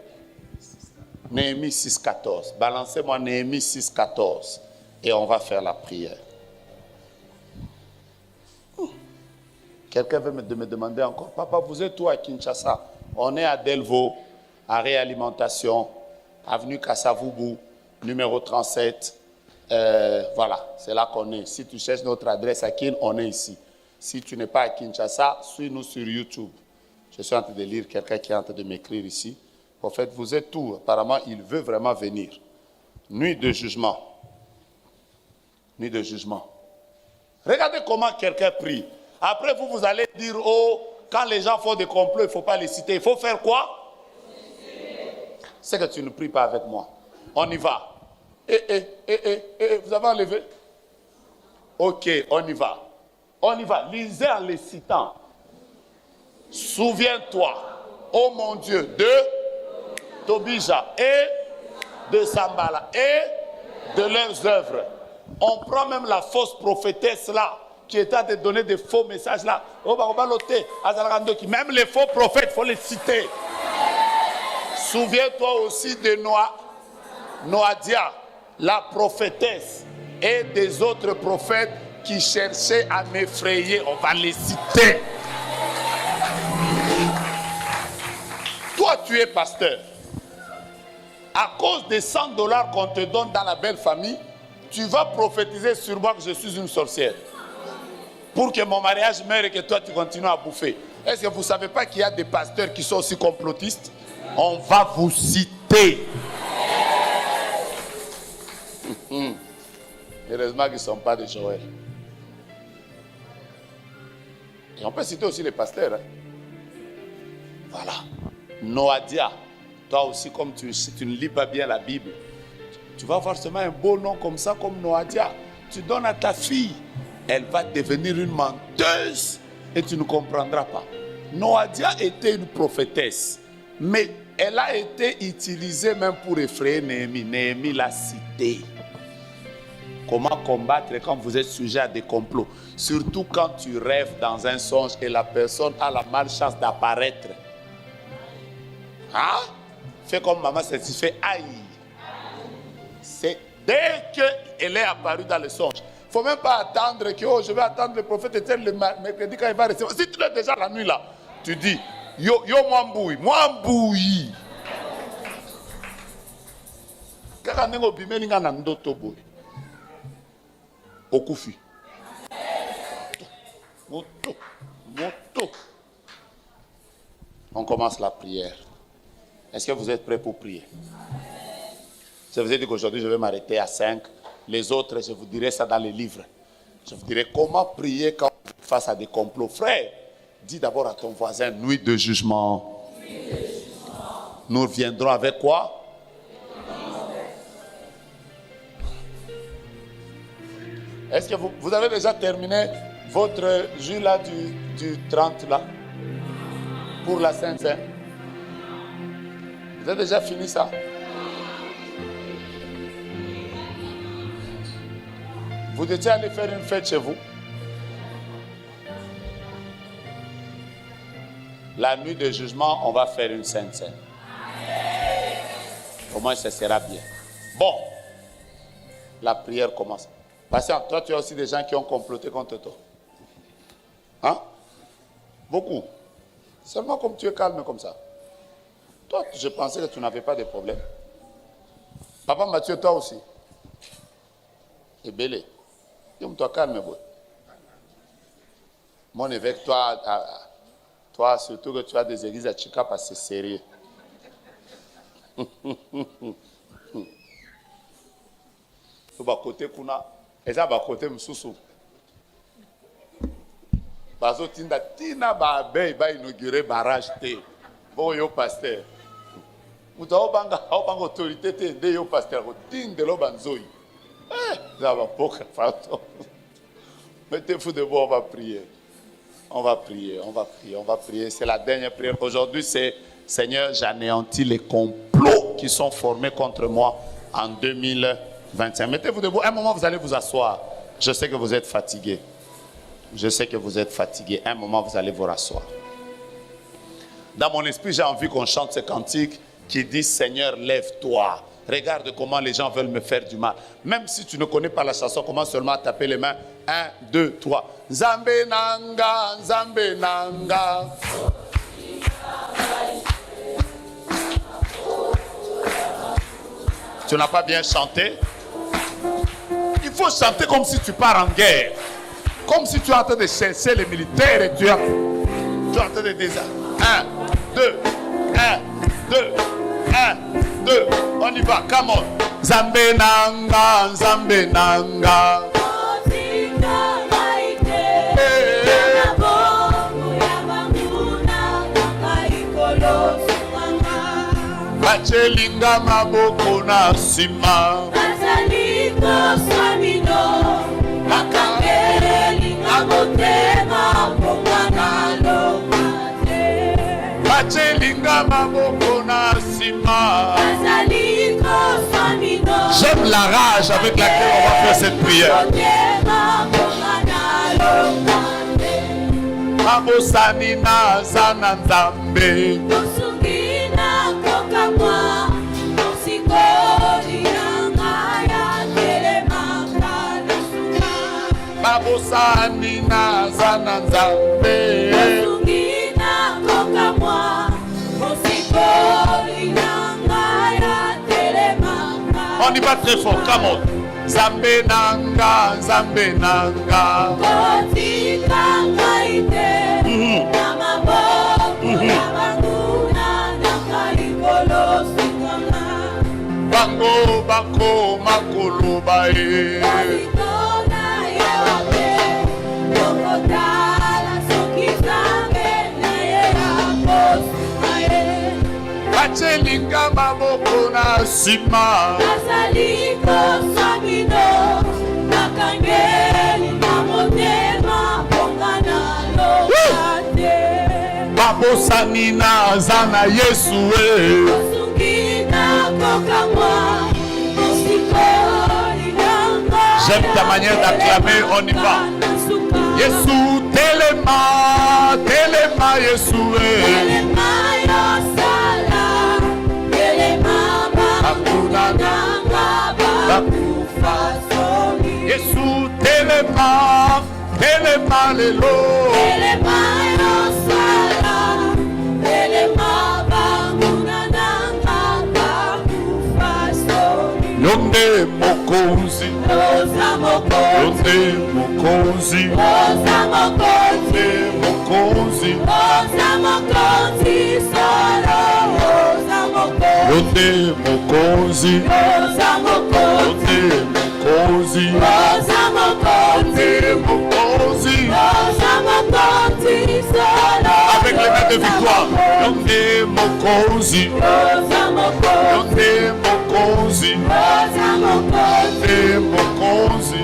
Néhémie 6,14. Balancez-moi Néhémie 6,14. Et on va faire la prière. Quelqu'un veut me demander encore, papa, vous êtes où à Kinshasa? On est à Delvaux, à Réalimentation, avenue Kassavubu, numéro 37. Voilà, c'est là qu'on est. Si tu cherches notre adresse à Kin, on est ici. Si tu n'es pas à Kinshasa, suis-nous sur YouTube. Je suis en train de lire quelqu'un qui est en train de m'écrire ici. En fait, vous êtes où? Apparemment, il veut vraiment venir. Nuit de jugement. Nuit de jugement. Regardez comment quelqu'un prie. Après, vous allez dire, oh, quand les gens font des complots, il ne faut pas les citer. Il faut faire quoi? C'est que tu ne pries pas avec moi. On y va. Vous avez enlevé? Ok, on y va. On y va. Lisez en les citant. Souviens-toi, oh mon Dieu, de Tobija et de Sambala et de leurs œuvres. On prend même la fausse prophétesse là, qui était à te donner des faux messages là. Même les faux prophètes, il faut les citer. Souviens-toi aussi de Noadia, la prophétesse, et des autres prophètes qui cherchaient à m'effrayer. On va les citer. Toi, tu es pasteur. À cause des $100 qu'on te donne dans la belle famille, tu vas prophétiser sur moi que je suis une sorcière. Pour que mon mariage meure et que toi, tu continues à bouffer. Est-ce que vous ne savez pas qu'il y a des pasteurs qui sont aussi complotistes? On va vous citer. Heureusement qu'ils ne sont pas de Joël. Et on peut citer aussi les pasteurs. Hein? Voilà. Noadia. Toi aussi, comme tu ne lis pas bien la Bible, tu vas avoir seulement un beau nom comme ça, comme Noadia. Tu donnes à ta fille. Elle va devenir une menteuse et tu ne comprendras pas. Noadia était une prophétesse. Mais elle a été utilisée même pour effrayer Néhémie. Néhémie l'a citée. Comment combattre quand vous êtes sujet à des complots? Surtout quand tu rêves dans un songe et la personne a la malchance d'apparaître. Hein? Fais comme maman certifiée. Aïe. C'est dès qu'elle est apparue dans le songe. Il ne faut même pas attendre que je vais attendre le prophète éternel le mercredi quand il va recevoir. Si tu l'as déjà la nuit là, tu dis yo mwambui. Kaka nengo bimelinga na ndoto boy. Okufi. Moto. On commence la prière. Est-ce que vous êtes prêts pour prier? Je vous ai dit qu'aujourd'hui, je vais m'arrêter à 5. Les autres, je vous dirai ça dans les livres. Je vous dirai comment prier quand on est face à des complots. Frère, dis d'abord à ton voisin, nuit de jugement. Nous reviendrons avec quoi? Est-ce que vous avez déjà terminé votre jus là du 30 là? Pour la Sainte-Sainte? Vous avez déjà fini ça? Vous étiez allé faire une fête chez vous? La nuit de jugement, on va faire une Sainte-Sainte. Au moins, ça sera bien. Bon, la prière commence. Patient, toi, tu as aussi des gens qui ont comploté contre toi. Hein? Beaucoup. Seulement comme tu es calme comme ça. Toi, je pensais que tu n'avais pas de problème. Papa Mathieu, toi aussi. Et Bélé. Dis-moi, calme, boy. Mon évêque, toi, surtout que tu as des églises à Chika parce que c'est sérieux. Côté kuna, et ça va côté msusu. Bazo tinda tina ba be ba inaugurer barrage te. Bon yo pasteur. Muta obanga autorité te de yo pasteur ko tinde lo banzoi. Ça va poka fato. Mettez-vous debout, on va prier. On va prier, on va prier, on va prier. C'est la dernière prière. Aujourd'hui, c'est Seigneur, j'anéantis les complots qui sont formés contre moi en 2025. Mettez-vous debout. Un moment, vous allez vous asseoir. Je sais que vous êtes fatigué. Je sais que vous êtes fatigué. Un moment, vous allez vous rasseoir. Dans mon esprit, j'ai envie qu'on chante ce cantique qui dit Seigneur, lève-toi. Regarde comment les gens veulent me faire du mal. Même si tu ne connais pas la chanson, commence seulement à taper les mains. 1, 2, 3. Nzambe nanga, Nzambe nanga. Tu n'as pas bien chanté? Il faut chanter comme si tu pars en guerre. Comme si tu es en train de chercher les militaires et tu es en train de dire 1, 2, 1, 2, 1, 2. On y va, come on. Nzambe nanga, Nzambe nanga. Bachelinga maboko na sima. Bazaliko swamino. Bakangelinga motema pongana lokate. Bachelinga maboko na sima. Bazaliko swamino. J'aime la rage avec laquelle on va faire cette prière. Mabosani na zana nzambe. Babosani na zana nzambe. On y va très fort, come on. Nzambe nanga, Nzambe nanga. Bango bako makolo bae. Bachelinga maboko na sima. Bazaliko swamino. Bakangeli na motema pongana lokate. Babosani na zana Yesu we. J'aime ta manière d'acclamer, on y va. Yesu, telema, telema, Yesu. Telema, yosala, telema, Yesu, telema, telema, lelo. Telema, yosala, telema, Yonde mokonzi, yonde mokonzi, yonde mokonzi, Yonde mokonzi, yonde mokonzi, avec les mains de victoire. Yonde mokonzi, yonde mokonzi, yonde mokonzi.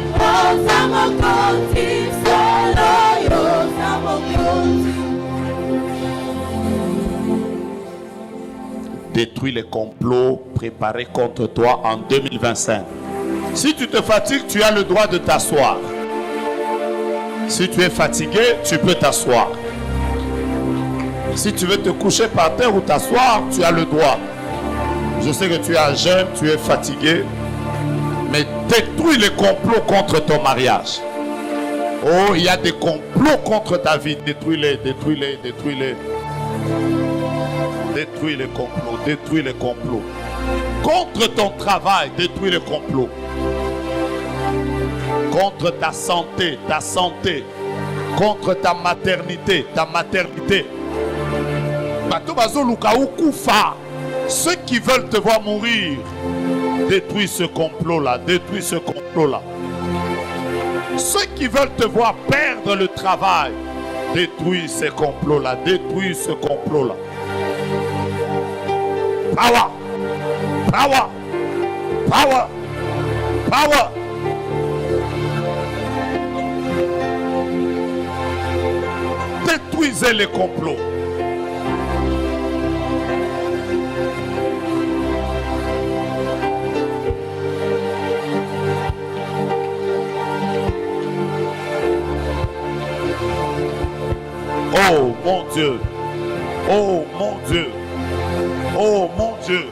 Détruis les complots préparés contre toi en 2025. Si tu te fatigues, tu as le droit de t'asseoir. Si tu es fatigué, tu peux t'asseoir. Si tu veux te coucher par terre ou t'asseoir, tu as le droit. Je sais que tu es à jeûne, tu es fatigué, mais détruis les complots contre ton mariage. Oh, il y a des complots contre ta vie. Détruis-les, détruis-les, détruis-les. Détruis les complots, détruis les complots. Contre ton travail, détruis les complots. Contre ta santé, contre ta maternité, ceux qui veulent te voir mourir, détruis ce complot-là, détruis ce complot-là. Ceux qui veulent te voir perdre le travail, détruis ces complots-là, détruis ce complot-là. Power, power, power, power. Détruisez les complots. Oh mon Dieu, oh mon Dieu, oh mon Dieu.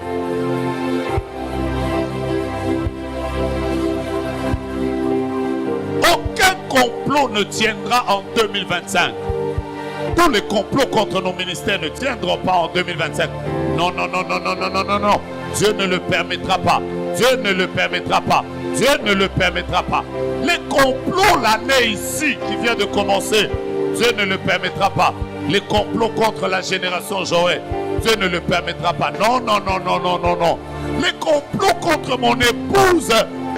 Aucun complot ne tiendra en 2025. Tous les complots contre nos ministères ne tiendront pas en 2025. Non, non, non, non, non, non, non, non, non. Dieu ne le permettra pas. Dieu ne le permettra pas. Dieu ne le permettra pas. Les complots l'année ici qui vient de commencer, Dieu ne le permettra pas. Les complots contre la génération Joël, Dieu ne le permettra pas. Non, non, non, non, non, non, non. Les complots contre mon épouse,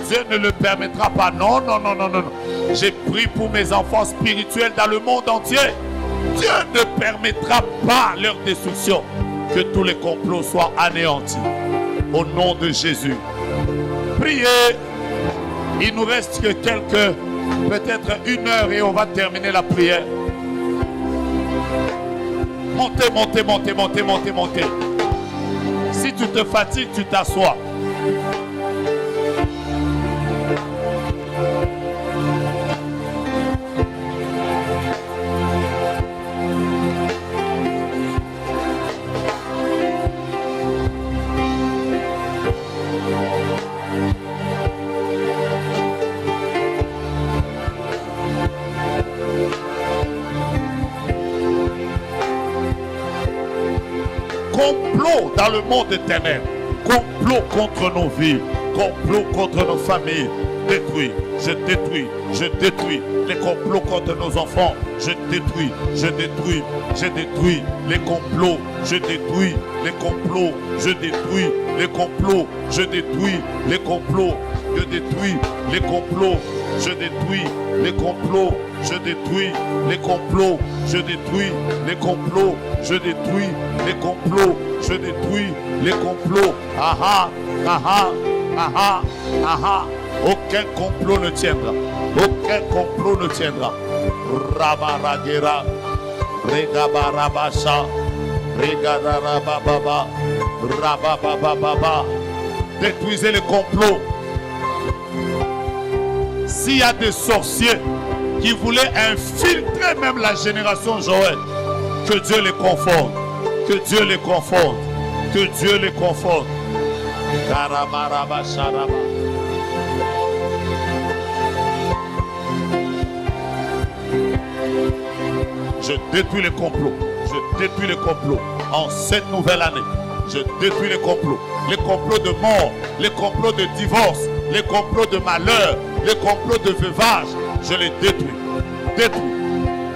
Dieu ne le permettra pas. Non, non, non, non, non, non. J'ai prié pour mes enfants spirituels dans le monde entier. Dieu ne permettra pas leur destruction. Que tous les complots soient anéantis. Au nom de Jésus. Priez. Il nous reste que peut-être 1 heure et on va terminer la prière. Montez, montez, montez, montez, montez, montez. Si tu te fatigues, tu t'assois. Complot dans le monde éternel, complot contre nos vies, complot contre nos familles, détruis, je détruis, je détruis les complots contre nos enfants, je détruis, je détruis, je détruis les complots, je détruis les complots, je détruis les complots, je détruis les complots, je détruis les complots, je détruis les complots, je détruis les complots, je détruis les complots, je détruis les complots, je détruis les complots. Aha, aha, aha, aha. Aucun complot ne tiendra. Aucun complot ne tiendra. Rabaragera, Regabarabasha, Regarabababa, Rababababa. Détruisez les complots. S'il y a des sorciers qui voulaient infiltrer même la génération Joël, que Dieu les conforte, que Dieu les conforte, que Dieu les conforte. Je détruis les complots, je détruis les complots en cette nouvelle année. Je détruis les complots de mort, les complots de divorce, les complots de malheur, les complots de veuvage. Je les détruis, détruis,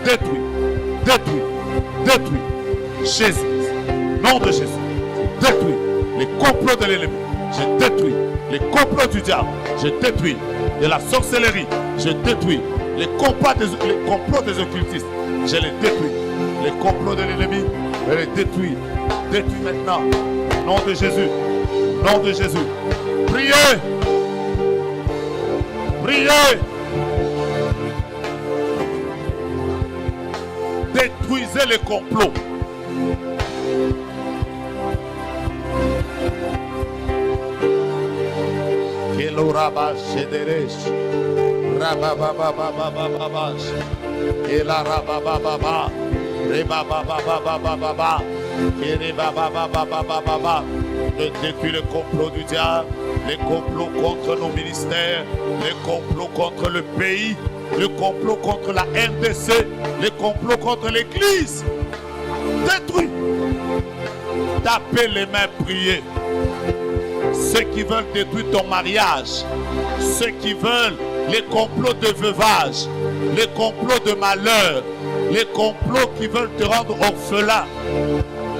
détruis, détruis, détruis. Jésus, nom de Jésus, je détruis les complots de l'ennemi. Je détruis les complots du diable. Je détruis de la sorcellerie. Je détruis les complots des occultistes. Je les détruis. Les complots de l'ennemi, je les détruis. Détruis maintenant. Au nom de Jésus. Au nom de Jésus. Priez. Priez. Détruisez les complots. Kelo rabash shederesh. Rabababababababash. Kela rababababa. Rebababababababa. Kerebabababababa. Je détruis le complot du diable, les complots contre nos ministères, les complots contre le pays, le complot contre la RDC, les complots contre l'église. Détruis. Tapez les mains, priez. Ceux qui veulent détruire ton mariage, ceux qui veulent les complots de veuvage, les complots de malheur, les complots qui veulent te rendre orphelin,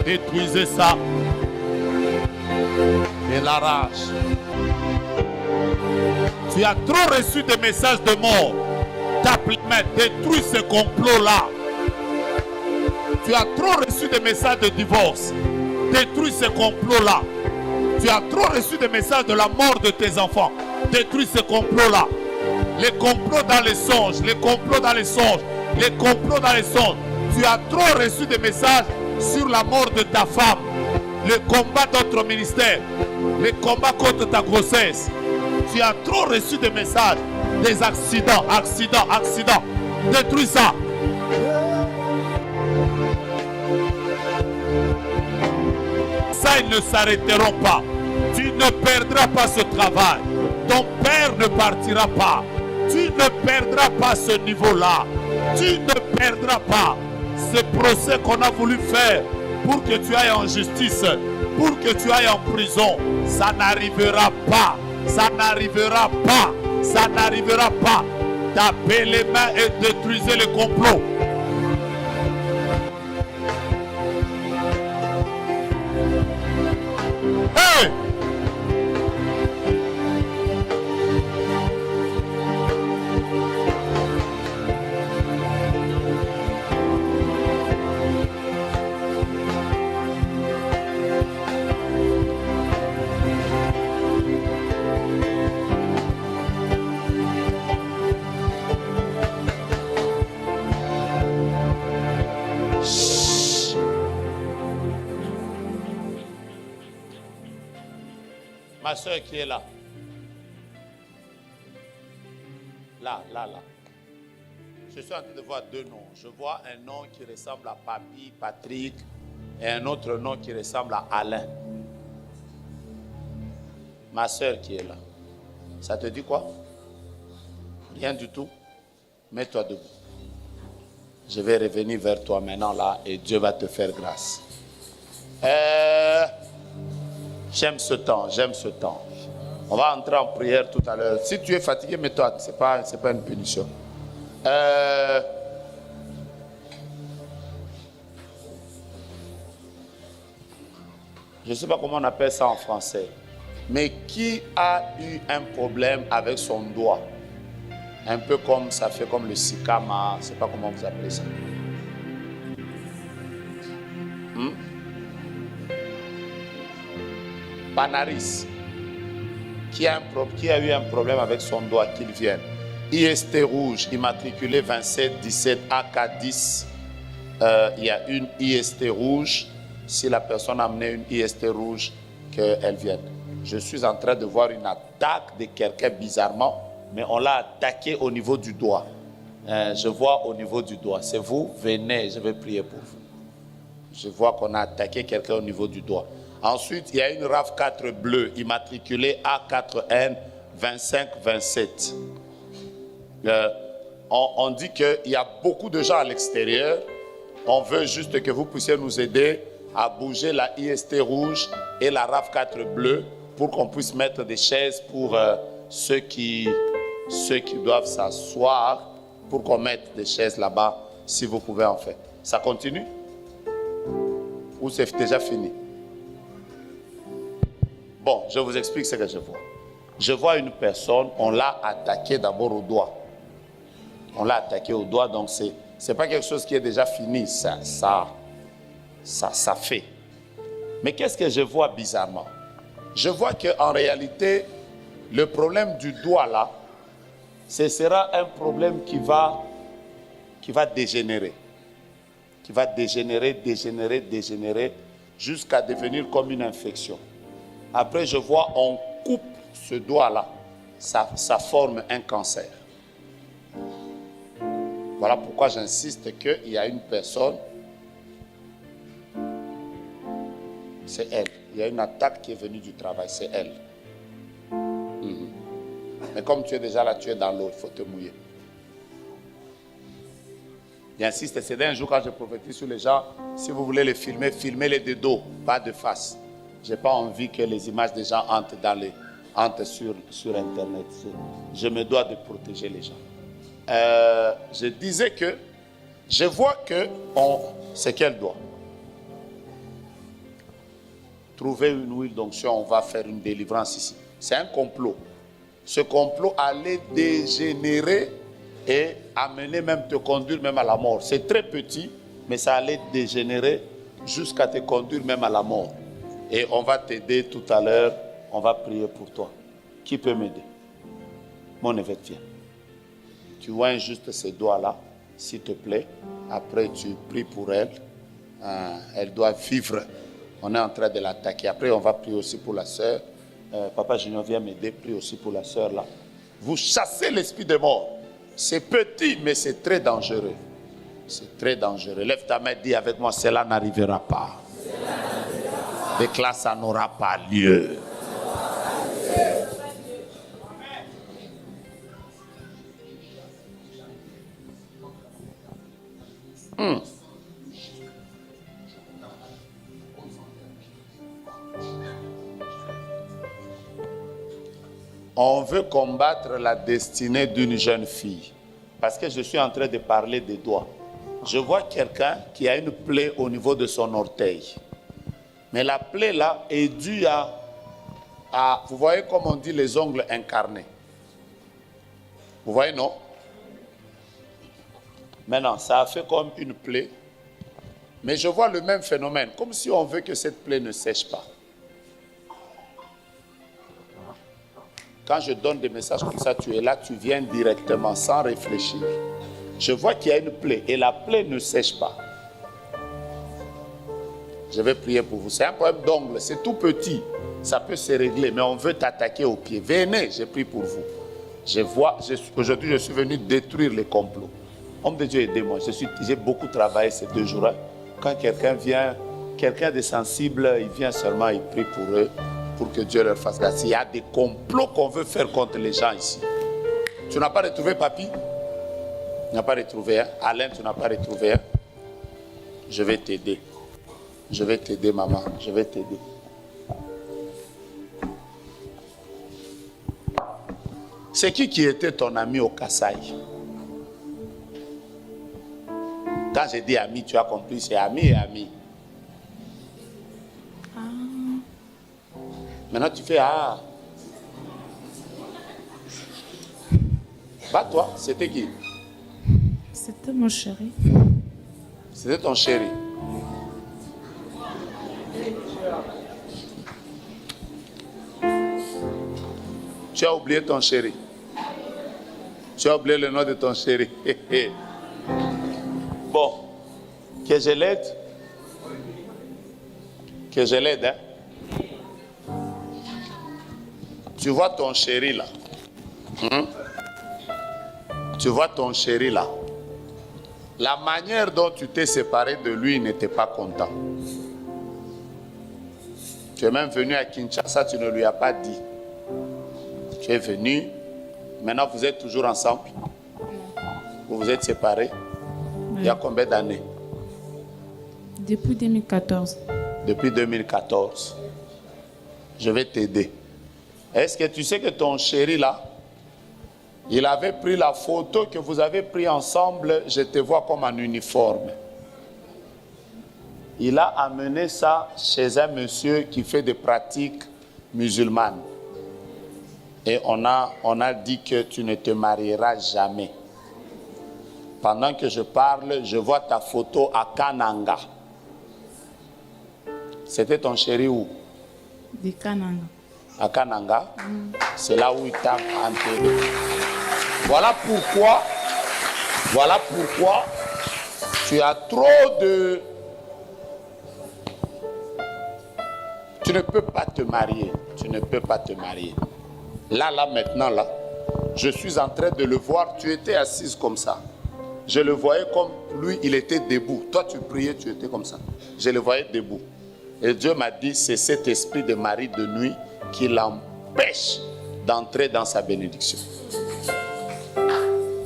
détruisez ça. Et la rage. Tu as trop reçu des messages de mort. Tape les mains, détruis ce complot-là. Tu as trop reçu des messages de divorce. Détruis ce complot-là. Tu as trop reçu des messages de la mort de tes enfants. Détruis ce complot-là. Les complots dans les songes, les complots dans les songes, les complots dans les songes. Tu as trop reçu des messages sur la mort de ta femme. Le combat d'autres ministères, les combats contre ta grossesse. Tu as trop reçu des messages, des accidents. Détruis ça. Ça, ils ne s'arrêteront pas. Tu ne perdras pas ce travail. Ton père ne partira pas. Tu ne perdras pas ce niveau-là. Tu ne perdras pas ce procès qu'on a voulu faire pour que tu ailles en justice, pour que tu ailles en prison. Ça n'arrivera pas. Ça n'arrivera pas. Ça n'arrivera pas. Tapez les mains et détruisez le complot. Hey! Ma soeur qui est là. Là. Je suis en train de voir deux noms. Je vois un nom qui ressemble à Papi, Patrick, et un autre nom qui ressemble à Alain. Ma soeur qui est là. Ça te dit quoi? Rien du tout. Mets-toi debout. Je vais revenir vers toi maintenant là et Dieu va te faire grâce. J'aime ce temps. On va entrer en prière tout à l'heure. Si tu es fatigué, mets-toi. C'est pas une punition. Je ne sais pas comment on appelle ça en français. Mais qui a eu un problème avec son doigt? Un peu comme ça fait comme le sikama. Je ne sais pas comment vous appelez ça. Panaris. Qui a eu un problème avec son doigt, qu'il vienne. IST rouge, immatriculé 27 17 AK10. Il y a une IST rouge. Si la personne a amené une IST rouge, qu'elle vienne. Je suis en train de voir une attaque de quelqu'un bizarrement, mais on l'a attaqué au niveau du doigt. Je vois au niveau du doigt. C'est vous, venez, je vais prier pour vous. Je vois qu'on a attaqué quelqu'un au niveau du doigt. Ensuite, il y a une RAV4 bleue, immatriculée A4N 2527. On dit qu'il y a beaucoup de gens à l'extérieur. On veut juste que vous puissiez nous aider à bouger la IST rouge et la RAV4 bleue pour qu'on puisse mettre des chaises pour ceux qui doivent s'asseoir, pour qu'on mette des chaises là-bas, si vous pouvez en faire. Ça continue? Ou c'est déjà fini? Bon, je vous explique ce que je vois. Je vois une personne, on l'a attaqué d'abord au doigt. On l'a attaqué au doigt, donc c'est pas quelque chose qui est déjà fini, ça fait. Mais qu'est-ce que je vois bizarrement? Je vois qu'en réalité, le problème du doigt là, ce sera un problème qui va dégénérer. Qui va dégénérer, jusqu'à devenir comme une infection. Après, je vois, on coupe ce doigt-là, ça forme un cancer. Voilà pourquoi j'insiste qu'il y a une personne, c'est elle. Il y a une attaque qui est venue du travail, c'est elle. Mais comme tu es déjà là, tu es dans l'eau, il faut te mouiller. J'insiste, c'est d'un jour quand je prophétise sur les gens, si vous voulez les filmer, filmez-les de dos, pas de face. Je n'ai pas envie que les images des gens entrent sur Internet. Je me dois de protéger les gens. Je disais que je vois que c'est quel doigt? Trouver une huile d'onction, on va faire une délivrance ici. C'est un complot. Ce complot allait dégénérer et amener même, te conduire même à la mort. C'est très petit, mais ça allait dégénérer jusqu'à te conduire même à la mort. Et on va t'aider tout à l'heure, on va prier pour toi. Qui peut m'aider? Mon évêque, viens. Tu vois juste ces doigts-là, s'il te plaît. Après, tu pries pour elle. Elle doit vivre. On est en train de l'attaquer. Après, on va prier aussi pour la sœur. Papa Junior, viens m'aider. Prie aussi pour la sœur là. Vous chassez l'esprit de mort. C'est petit, mais c'est très dangereux. C'est très dangereux. Lève ta main, dis avec moi, cela n'arrivera pas. Déclare, ça n'aura pas lieu. On veut combattre la destinée d'une jeune fille. Parce que je suis en train de parler des doigts. Je vois quelqu'un qui a une plaie au niveau de son orteil. Mais la plaie là est due à vous voyez comme on dit les ongles incarnés. Vous voyez, non? Maintenant, ça a fait comme une plaie. Mais je vois le même phénomène. Comme si on veut que cette plaie ne sèche pas. Quand je donne des messages comme ça, tu es là, tu viens directement, sans réfléchir. Je vois qu'il y a une plaie et la plaie ne sèche pas. Je vais prier pour vous. C'est un problème d'ongle, c'est tout petit. Ça peut se régler, mais on veut t'attaquer au pied. Venez, je prie pour vous. Aujourd'hui, je suis venu détruire les complots. Homme de Dieu, aidez-moi. J'ai beaucoup travaillé ces 2 jours. Quand quelqu'un vient, quelqu'un de sensible, il vient seulement, il prie pour eux, pour que Dieu leur fasse grâce. Il y a des complots qu'on veut faire contre les gens ici. Tu n'as pas retrouvé Papy? Tu n'as pas retrouvé, hein? Alain, tu n'as pas retrouvé, hein? Je vais t'aider. Je vais t'aider, maman. Je vais t'aider. C'est qui était ton ami au Kassai? Quand j'ai dit ami, tu as compris, c'est ami et ami. Maintenant, tu fais ah. Bah toi, c'était qui? C'était mon chéri. C'était ton chéri. Tu as oublié ton chéri. Tu as oublié le nom de ton chéri. Bon, que je l'aide. Que je l'aide, hein. Tu vois ton chéri là. Tu vois ton chéri là. La manière dont tu t'es séparé de lui n'était pas content. Tu es même venu à Kinshasa, tu ne lui as pas dit. Tu es venu. Maintenant, vous êtes toujours ensemble. Vous vous êtes séparés. Oui. Il y a combien d'années? Depuis 2014. Depuis 2014. Je vais t'aider. Est-ce que tu sais que ton chéri là, il avait pris la photo que vous avez prise ensemble, je te vois comme en uniforme. Il a amené ça chez un monsieur qui fait des pratiques musulmanes. Et on a dit que tu ne te marieras jamais. Pendant que je parle, je vois ta photo à Kananga. C'était ton chéri où? De Kananga. À Kananga. C'est là où il t'a enterré. Voilà pourquoi tu as trop de... Tu ne peux pas te marier. Tu ne peux pas te marier. Là, maintenant, là, je suis en train de le voir. Tu étais assise comme ça. Je le voyais comme lui, il était debout. Toi, tu priais, tu étais comme ça. Je le voyais debout. Et Dieu m'a dit, c'est cet esprit de mari de nuit qui l'empêche d'entrer dans sa bénédiction.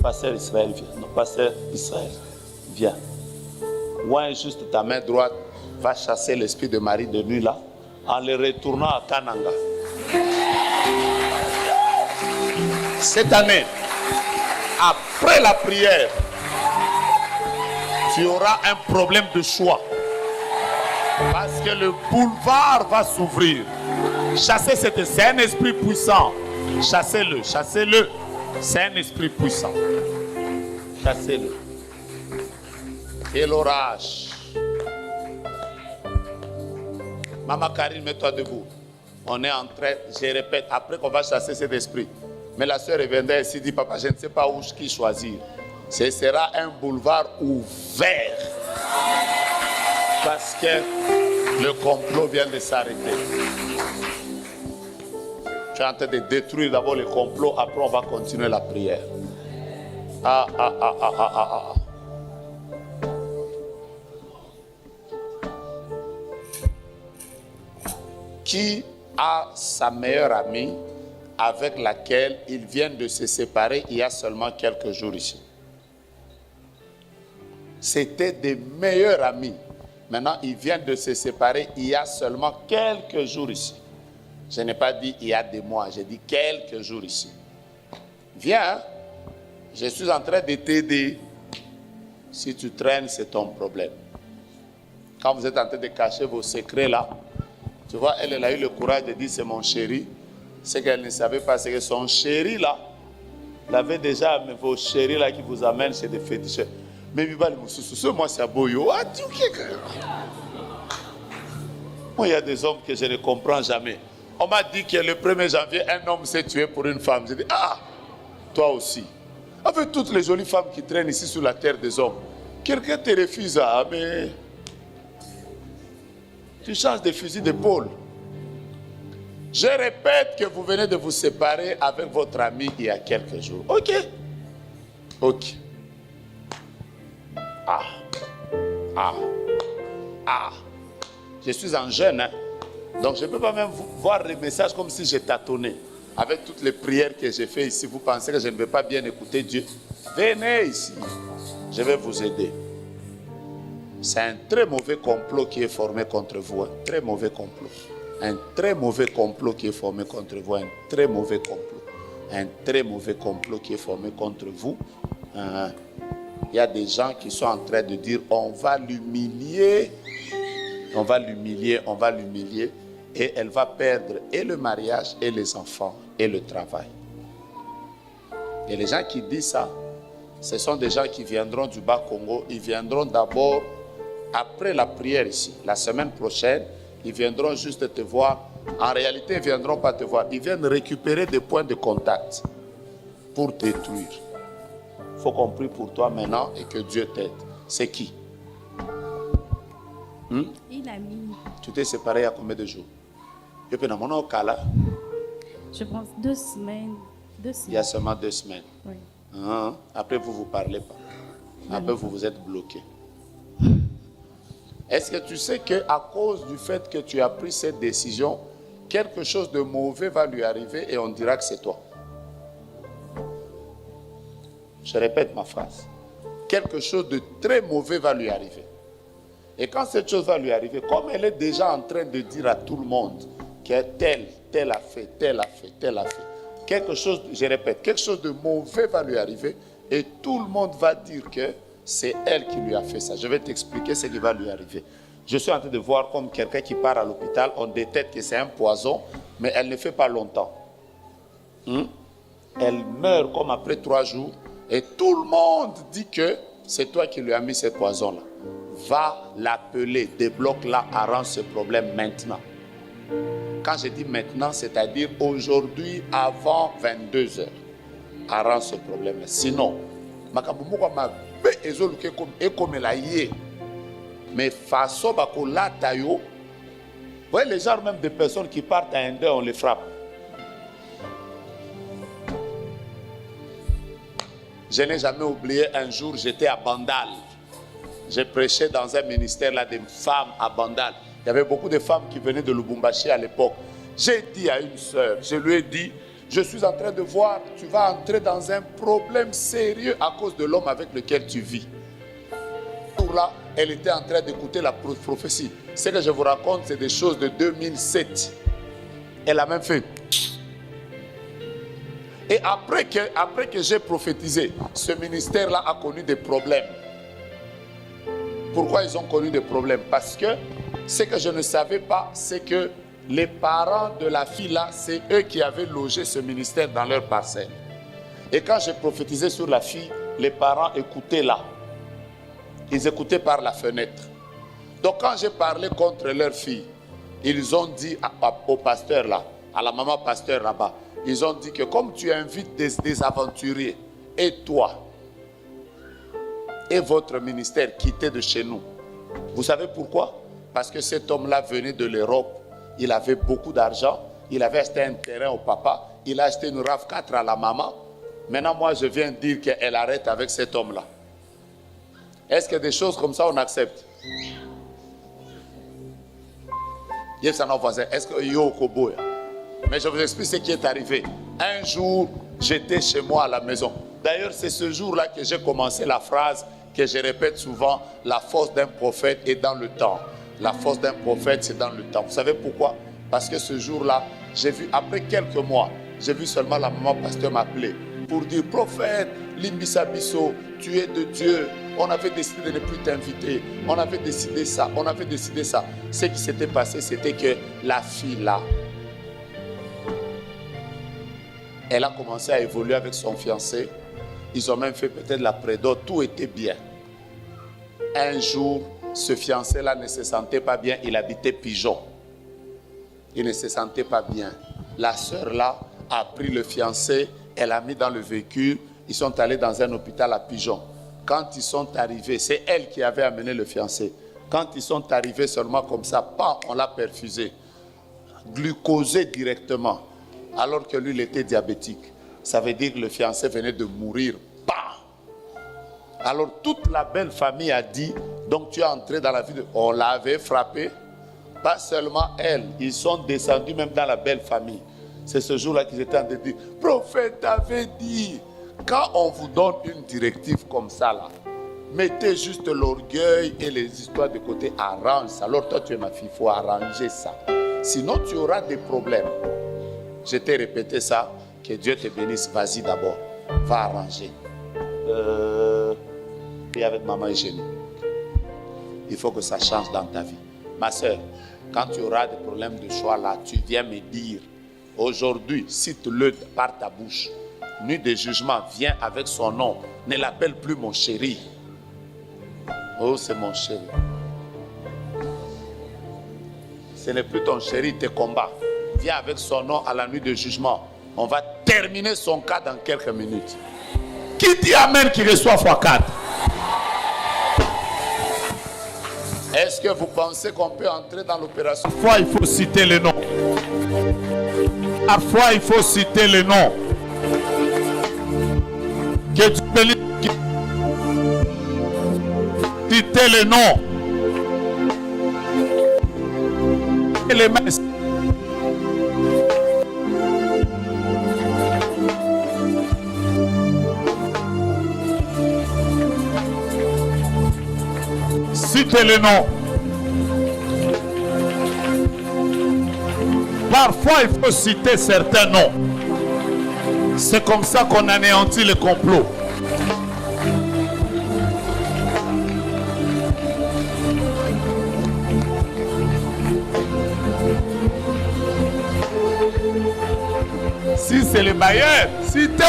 Pasteur Israël, viens. Non, Pasteur Israël, viens. Ouais, juste ta main droite va chasser l'esprit de mari de nuit là, en le retournant à Kananga. Cette année, après la prière, tu auras un problème de choix. Parce que le boulevard va s'ouvrir. Chassez c'est un esprit puissant. Chassez-le, chassez-le. C'est un esprit puissant. Chassez-le. Et l'orage. Maman Karine, mets-toi debout. On est en train, je répète, après qu'on va chasser cet esprit. Mais la sœur reviendrait ici, dit, papa, je ne sais pas où qui choisir. Ce sera un boulevard ouvert. Parce que le complot vient de s'arrêter. Tu es en train de détruire d'abord le complot, après on va continuer la prière. Qui a sa meilleure amie avec laquelle ils viennent de se séparer il y a seulement quelques jours ici? C'était des meilleurs amis. Maintenant, ils viennent de se séparer il y a seulement quelques jours ici. Je n'ai pas dit il y a des mois, j'ai dit quelques jours ici. Viens, je suis en train de t'aider. Si tu traînes, c'est ton problème. Quand vous êtes en train de cacher vos secrets là, tu vois, elle a eu le courage de dire c'est mon chéri. Ce qu'elle ne savait pas, c'est que son chéri là, il avait déjà vos chéris là qui vous amènent chez des féticheurs. Mais moi c'est à Boyo. Moi, il y a des hommes que je ne comprends jamais. On m'a dit que le 1er janvier, un homme s'est tué pour une femme. J'ai dit, toi aussi. Avec toutes les jolies femmes qui traînent ici sur la terre des hommes, quelqu'un te refuse mais tu changes de fusil d'épaule. Je répète que vous venez de vous séparer avec votre ami il y a quelques jours. Ok. Je suis en jeûne, hein? Donc je ne peux pas même voir les messages comme si je tâtonnais. Avec toutes les prières que j'ai faites ici, vous pensez que je ne vais pas bien écouter Dieu? Venez ici, je vais vous aider. C'est un très mauvais complot qui est formé contre vous. Un très mauvais complot. Un très mauvais complot qui est formé contre vous. Un très mauvais complot. Un très mauvais complot qui est formé contre vous. Il y a des gens qui sont en train de dire on va l'humilier. On va l'humilier, on va l'humilier. Et elle va perdre et le mariage, et les enfants, et le travail. Et les gens qui disent ça, ce sont des gens qui viendront du Bas-Congo. Ils viendront d'abord après la prière ici. La semaine prochaine, ils viendront juste te voir. En réalité, ils ne viendront pas te voir. Ils viennent récupérer des points de contact pour détruire. Il faut qu'on prie pour toi maintenant et que Dieu t'aide. C'est qui? Il a mis, Tu t'es séparé il y a combien de jours? Je pense, 2 semaines. Il y a seulement 2 semaines. Oui. Après, vous ne vous parlez pas. Après, vous vous êtes bloqué. Est-ce que tu sais qu'à cause du fait que tu as pris cette décision, quelque chose de mauvais va lui arriver et on dira que c'est toi? Je répète ma phrase. Quelque chose de très mauvais va lui arriver. Et quand cette chose va lui arriver, comme elle est déjà en train de dire à tout le monde que tel a fait, tel a fait, tel a fait, quelque chose, je répète, quelque chose de mauvais va lui arriver et tout le monde va dire que c'est elle qui lui a fait ça. Je vais t'expliquer ce qui va lui arriver. Je suis en train de voir comme quelqu'un qui part à l'hôpital, on détecte que c'est un poison, mais elle ne fait pas longtemps. Elle meurt comme après 3 jours, et tout le monde dit que c'est toi qui lui as mis ce poison-là. Va l'appeler, débloque-la, arrange ce problème maintenant. Quand je dis maintenant, c'est-à-dire aujourd'hui avant 22 heures. Arrange ce problème-là. Sinon, mais façon vous voyez les gens, même des personnes qui partent à Inde, on les frappe. Je n'ai jamais oublié, un jour j'étais à Bandal. J'ai prêché dans un ministère là, des femmes à Bandal. Il y avait beaucoup de femmes qui venaient de Lubumbashi à l'époque. J'ai dit à une sœur, je lui ai dit, je suis en train de voir, tu vas entrer dans un problème sérieux à cause de l'homme avec lequel tu vis. Pour là, elle était en train d'écouter la prophétie. Ce que je vous raconte, c'est des choses de 2007. Elle a même fait. Et après que j'ai prophétisé, ce ministère-là a connu des problèmes. Pourquoi ils ont connu des problèmes? Parce que ce que je ne savais pas, c'est que les parents de la fille-là, c'est eux qui avaient logé ce ministère dans leur parcelle. Et quand j'ai prophétisé sur la fille, les parents écoutaient là. Ils écoutaient par la fenêtre. Donc quand j'ai parlé contre leur fille, ils ont dit au pasteur là, à la maman pasteur là-bas, ils ont dit que comme tu invites des aventuriers, et toi, et votre ministère quitté de chez nous. Vous savez pourquoi? Parce que cet homme-là venait de l'Europe. Il avait beaucoup d'argent. Il avait acheté un terrain au papa. Il a acheté une RAV4 à la maman. Maintenant, moi, je viens dire qu'elle arrête avec cet homme-là. Est-ce que des choses comme ça, on accepte? Est-ce que yo kobo? Mais je vous explique ce qui est arrivé. Un jour, j'étais chez moi à la maison. D'ailleurs, c'est ce jour-là que j'ai commencé la phrase que je répète souvent, la force d'un prophète est dans le temps. La force d'un prophète, c'est dans le temps. Vous savez pourquoi? Parce que ce jour-là, j'ai vu, après quelques mois, j'ai vu seulement la maman pasteur m'appeler pour dire, prophète, Limbisa Bisso, tu es de Dieu. On avait décidé de ne plus t'inviter. On avait décidé ça, on avait décidé ça. Ce qui s'était passé, c'était que la fille là, elle a commencé à évoluer avec son fiancé. Ils ont même fait peut-être la prédot, tout était bien. Un jour, ce fiancé-là ne se sentait pas bien, il habitait Pigeon. Il ne se sentait pas bien. La sœur-là a pris le fiancé, elle l'a mis dans le véhicule, ils sont allés dans un hôpital à Pigeon. Quand ils sont arrivés, c'est elle qui avait amené le fiancé. Quand ils sont arrivés seulement comme ça, on l'a perfusé. Glucosé directement. Alors que lui, il était diabétique. Ça veut dire que le fiancé venait de mourir. Bam! Alors toute la belle famille a dit, donc tu es entré dans la vie de... On l'avait frappé. Pas seulement elle, ils sont descendus même dans la belle famille. C'est ce jour-là qu'ils étaient en train de dire, prophète avait dit, quand on vous donne une directive comme ça là, mettez juste l'orgueil et les histoires de côté, arrange ça. Alors toi tu es ma fille, il faut arranger ça. Sinon tu auras des problèmes. Je t'ai répété ça, que Dieu te bénisse, vas-y d'abord, va arranger. Et avec maman Eugénie, il faut que ça change dans ta vie. Ma soeur, quand tu auras des problèmes de choix là, tu viens me dire, aujourd'hui, cite-le par ta bouche. Nuit de jugement, viens avec son nom. Ne l'appelle plus mon chéri. Oh, c'est mon chéri. Ce n'est plus ton chéri, tes combats. Viens avec son nom à la nuit de jugement. On va terminer son cas dans quelques minutes. Qui dit Amen qui reçoit x4? Est-ce que vous pensez qu'on peut entrer dans l'opération? Parfois, il faut citer le nom. Parfois, il faut citer le nom. Que tu peux citer le nom. Et les mains. Citez le nom. Parfois, il faut citer certains noms. C'est comme ça qu'on anéantit le complot. c'est le bailleur. Cité.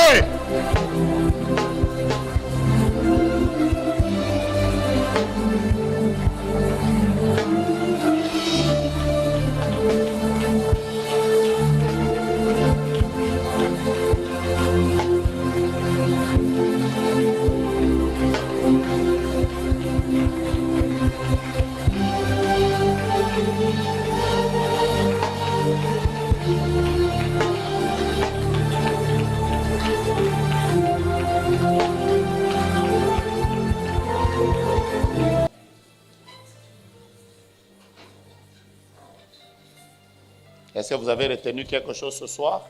Est-ce que vous avez retenu quelque chose ce soir?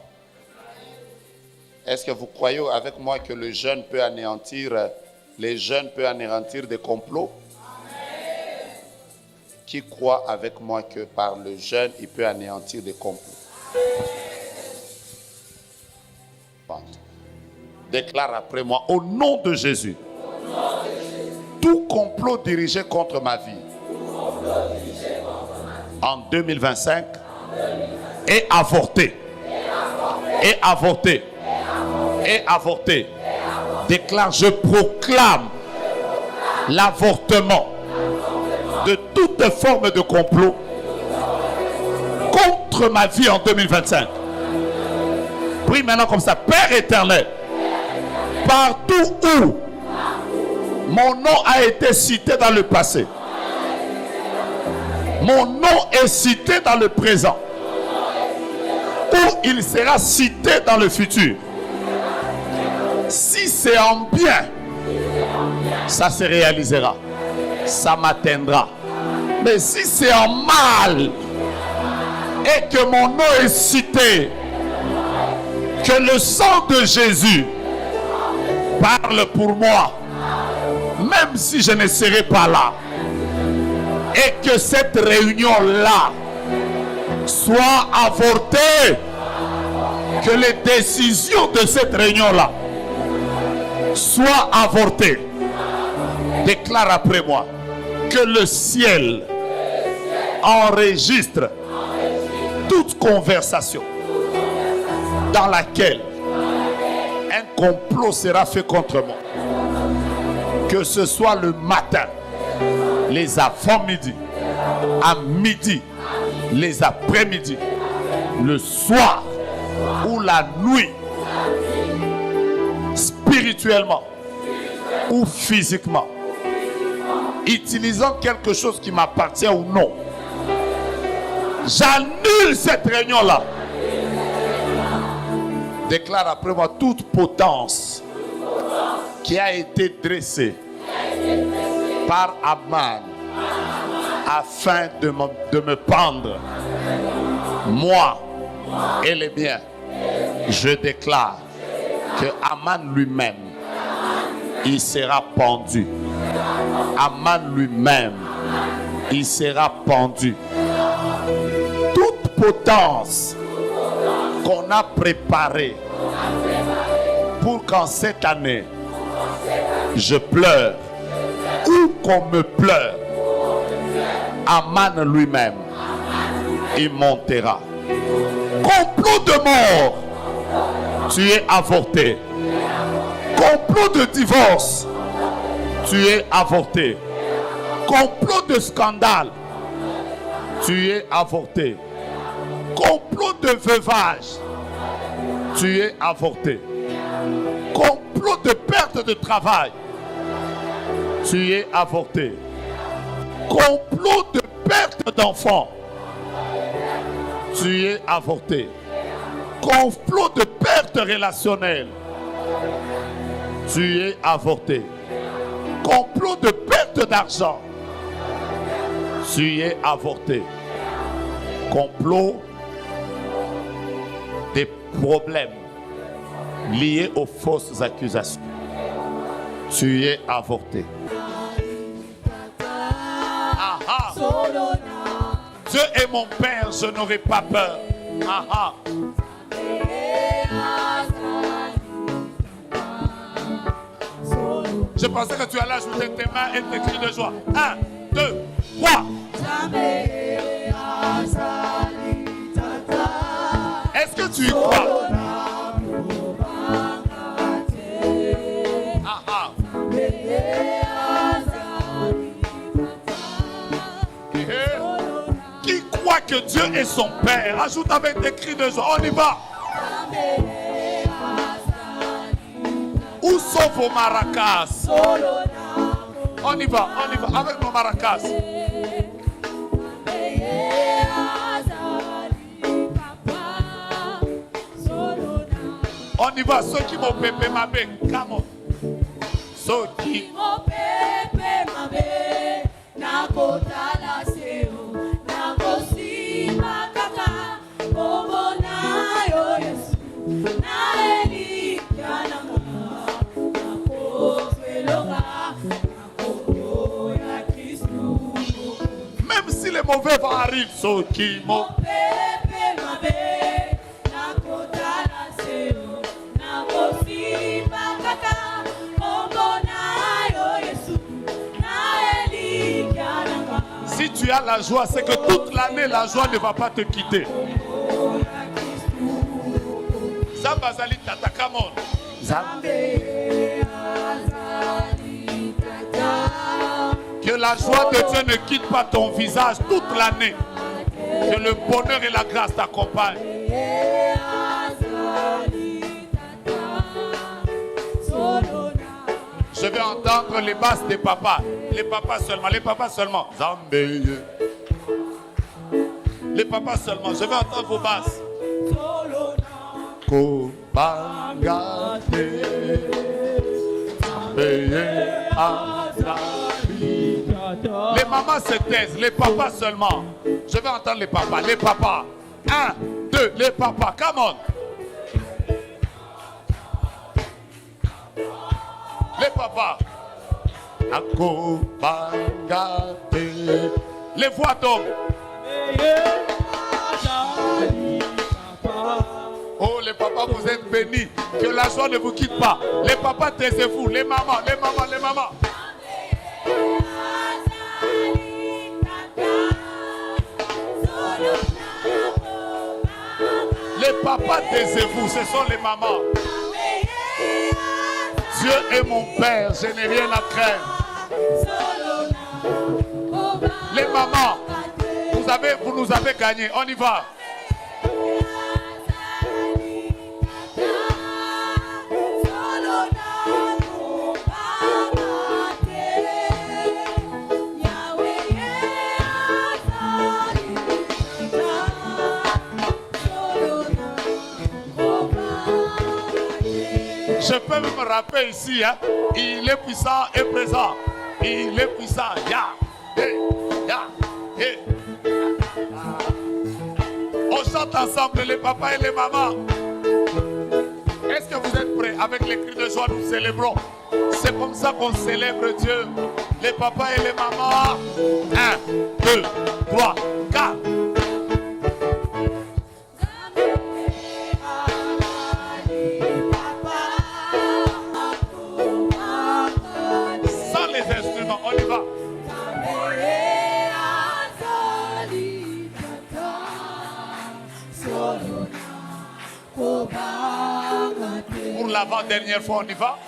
Est-ce que vous croyez avec moi que le jeûne peut anéantir, les jeunes peuvent anéantir des complots? Qui croit avec moi que par le jeûne, il peut anéantir des complots? Déclare après moi, au nom de Jésus, tout complot dirigé contre ma vie en 2025 est avorté. Et avorté. Et avorté. Déclare, je proclame l'avortement de toute forme de complot contre ma vie en 2025. Prie maintenant comme ça. Père éternel, partout où mon nom a été cité dans le passé, mon nom est cité dans le présent, où il sera cité dans le futur. Si c'est en bien, ça se réalisera, ça m'atteindra. Mais si c'est en mal et que mon nom est cité, que le sang de Jésus parle pour moi, même si je ne serai pas là, et que cette réunion-là soit avortée, que les décisions de cette réunion-là soient avortées. Déclare après moi que le ciel enregistre toute conversation dans laquelle un complot sera fait contre moi. Que ce soit le matin, les avant-midi, à midi, les après-midi, le soir ou la nuit, spirituellement ou physiquement, utilisant quelque chose qui m'appartient ou non, j'annule cette réunion-là. Déclare après moi toute potence qui a été dressée par Aman afin de me pendre, moi et les miens. Je déclare que Aman lui-même, il sera pendu. Aman lui-même, il sera pendu. Toute potence qu'on a préparée pour qu'en cette année, je pleure ou qu'on me pleure, Aman lui-même, il montera. Complot de mort, tu es avorté. Complot de divorce, tu es avorté. Complot de scandale, tu es avorté. Complot de veuvage, tu es avorté. Complot de perte de travail, tu es avorté. Complot de perte d'enfants, tu es avorté. Complot de perte relationnelle, tu es avorté. Complot de perte d'argent, tu es avorté. Complot des problèmes liés aux fausses accusations, tu es avorté. Aha. Dieu est mon Père, je n'aurai pas peur. Aha. Je pensais que tu allais ajouter tes mains et tes cris de joie. 1, 2, 3. Est-ce que tu y crois? que Dieu est son Père. Ajoute avec des cris de joie. On y va. Où sont vos maracas? On y va avec nos maracas. On y va, ceux qui m'ont pépé ma bête, come on. Ceux qui m'ont pépé ma bête, n'a kotala seo, n'a kosi makaka, omona yo Yesu, na eli yanama, na kofelora, na koyo ya Kristu. Même si les mauvais vents arrivent, ceux qui m'ont pépé ma bête, n'a kotala seo. Si tu as la joie, c'est que toute l'année, la joie ne va pas te quitter. Zambazali tata, come on. Que la joie de Dieu ne quitte pas ton visage toute l'année. Que le bonheur et la grâce t'accompagnent. Je vais entendre les basses des papas. Les papas seulement, les papas seulement. Zambé. Les papas seulement, je vais entendre vos basses. Les mamans se taisent, les papas seulement. Je vais entendre les papas, les papas. 1, 2, les papas, come on. Les papas. Les voix d'hommes. Oh, les papas, vous êtes bénis. Que la joie ne vous quitte pas. Les papas, taisez-vous. Les mamans, les mamans, les mamans. Les papas, taisez-vous. Ce sont les mamans. Dieu est mon Père, je n'ai rien à craindre. Les mamans, vous nous avez gagné. On y va. Je peux me rappeler ici, hein? Il est puissant et présent. Il est puissant. Ya, ya, ya. On chante ensemble, les papas et les mamans. Est-ce que vous êtes prêts? Avec les cris de joie, nous célébrons. C'est comme ça qu'on célèbre Dieu. Les papas et les mamans. 1, 2, 3, 4. On y va. Pour l'avant-dernière fois, on y va.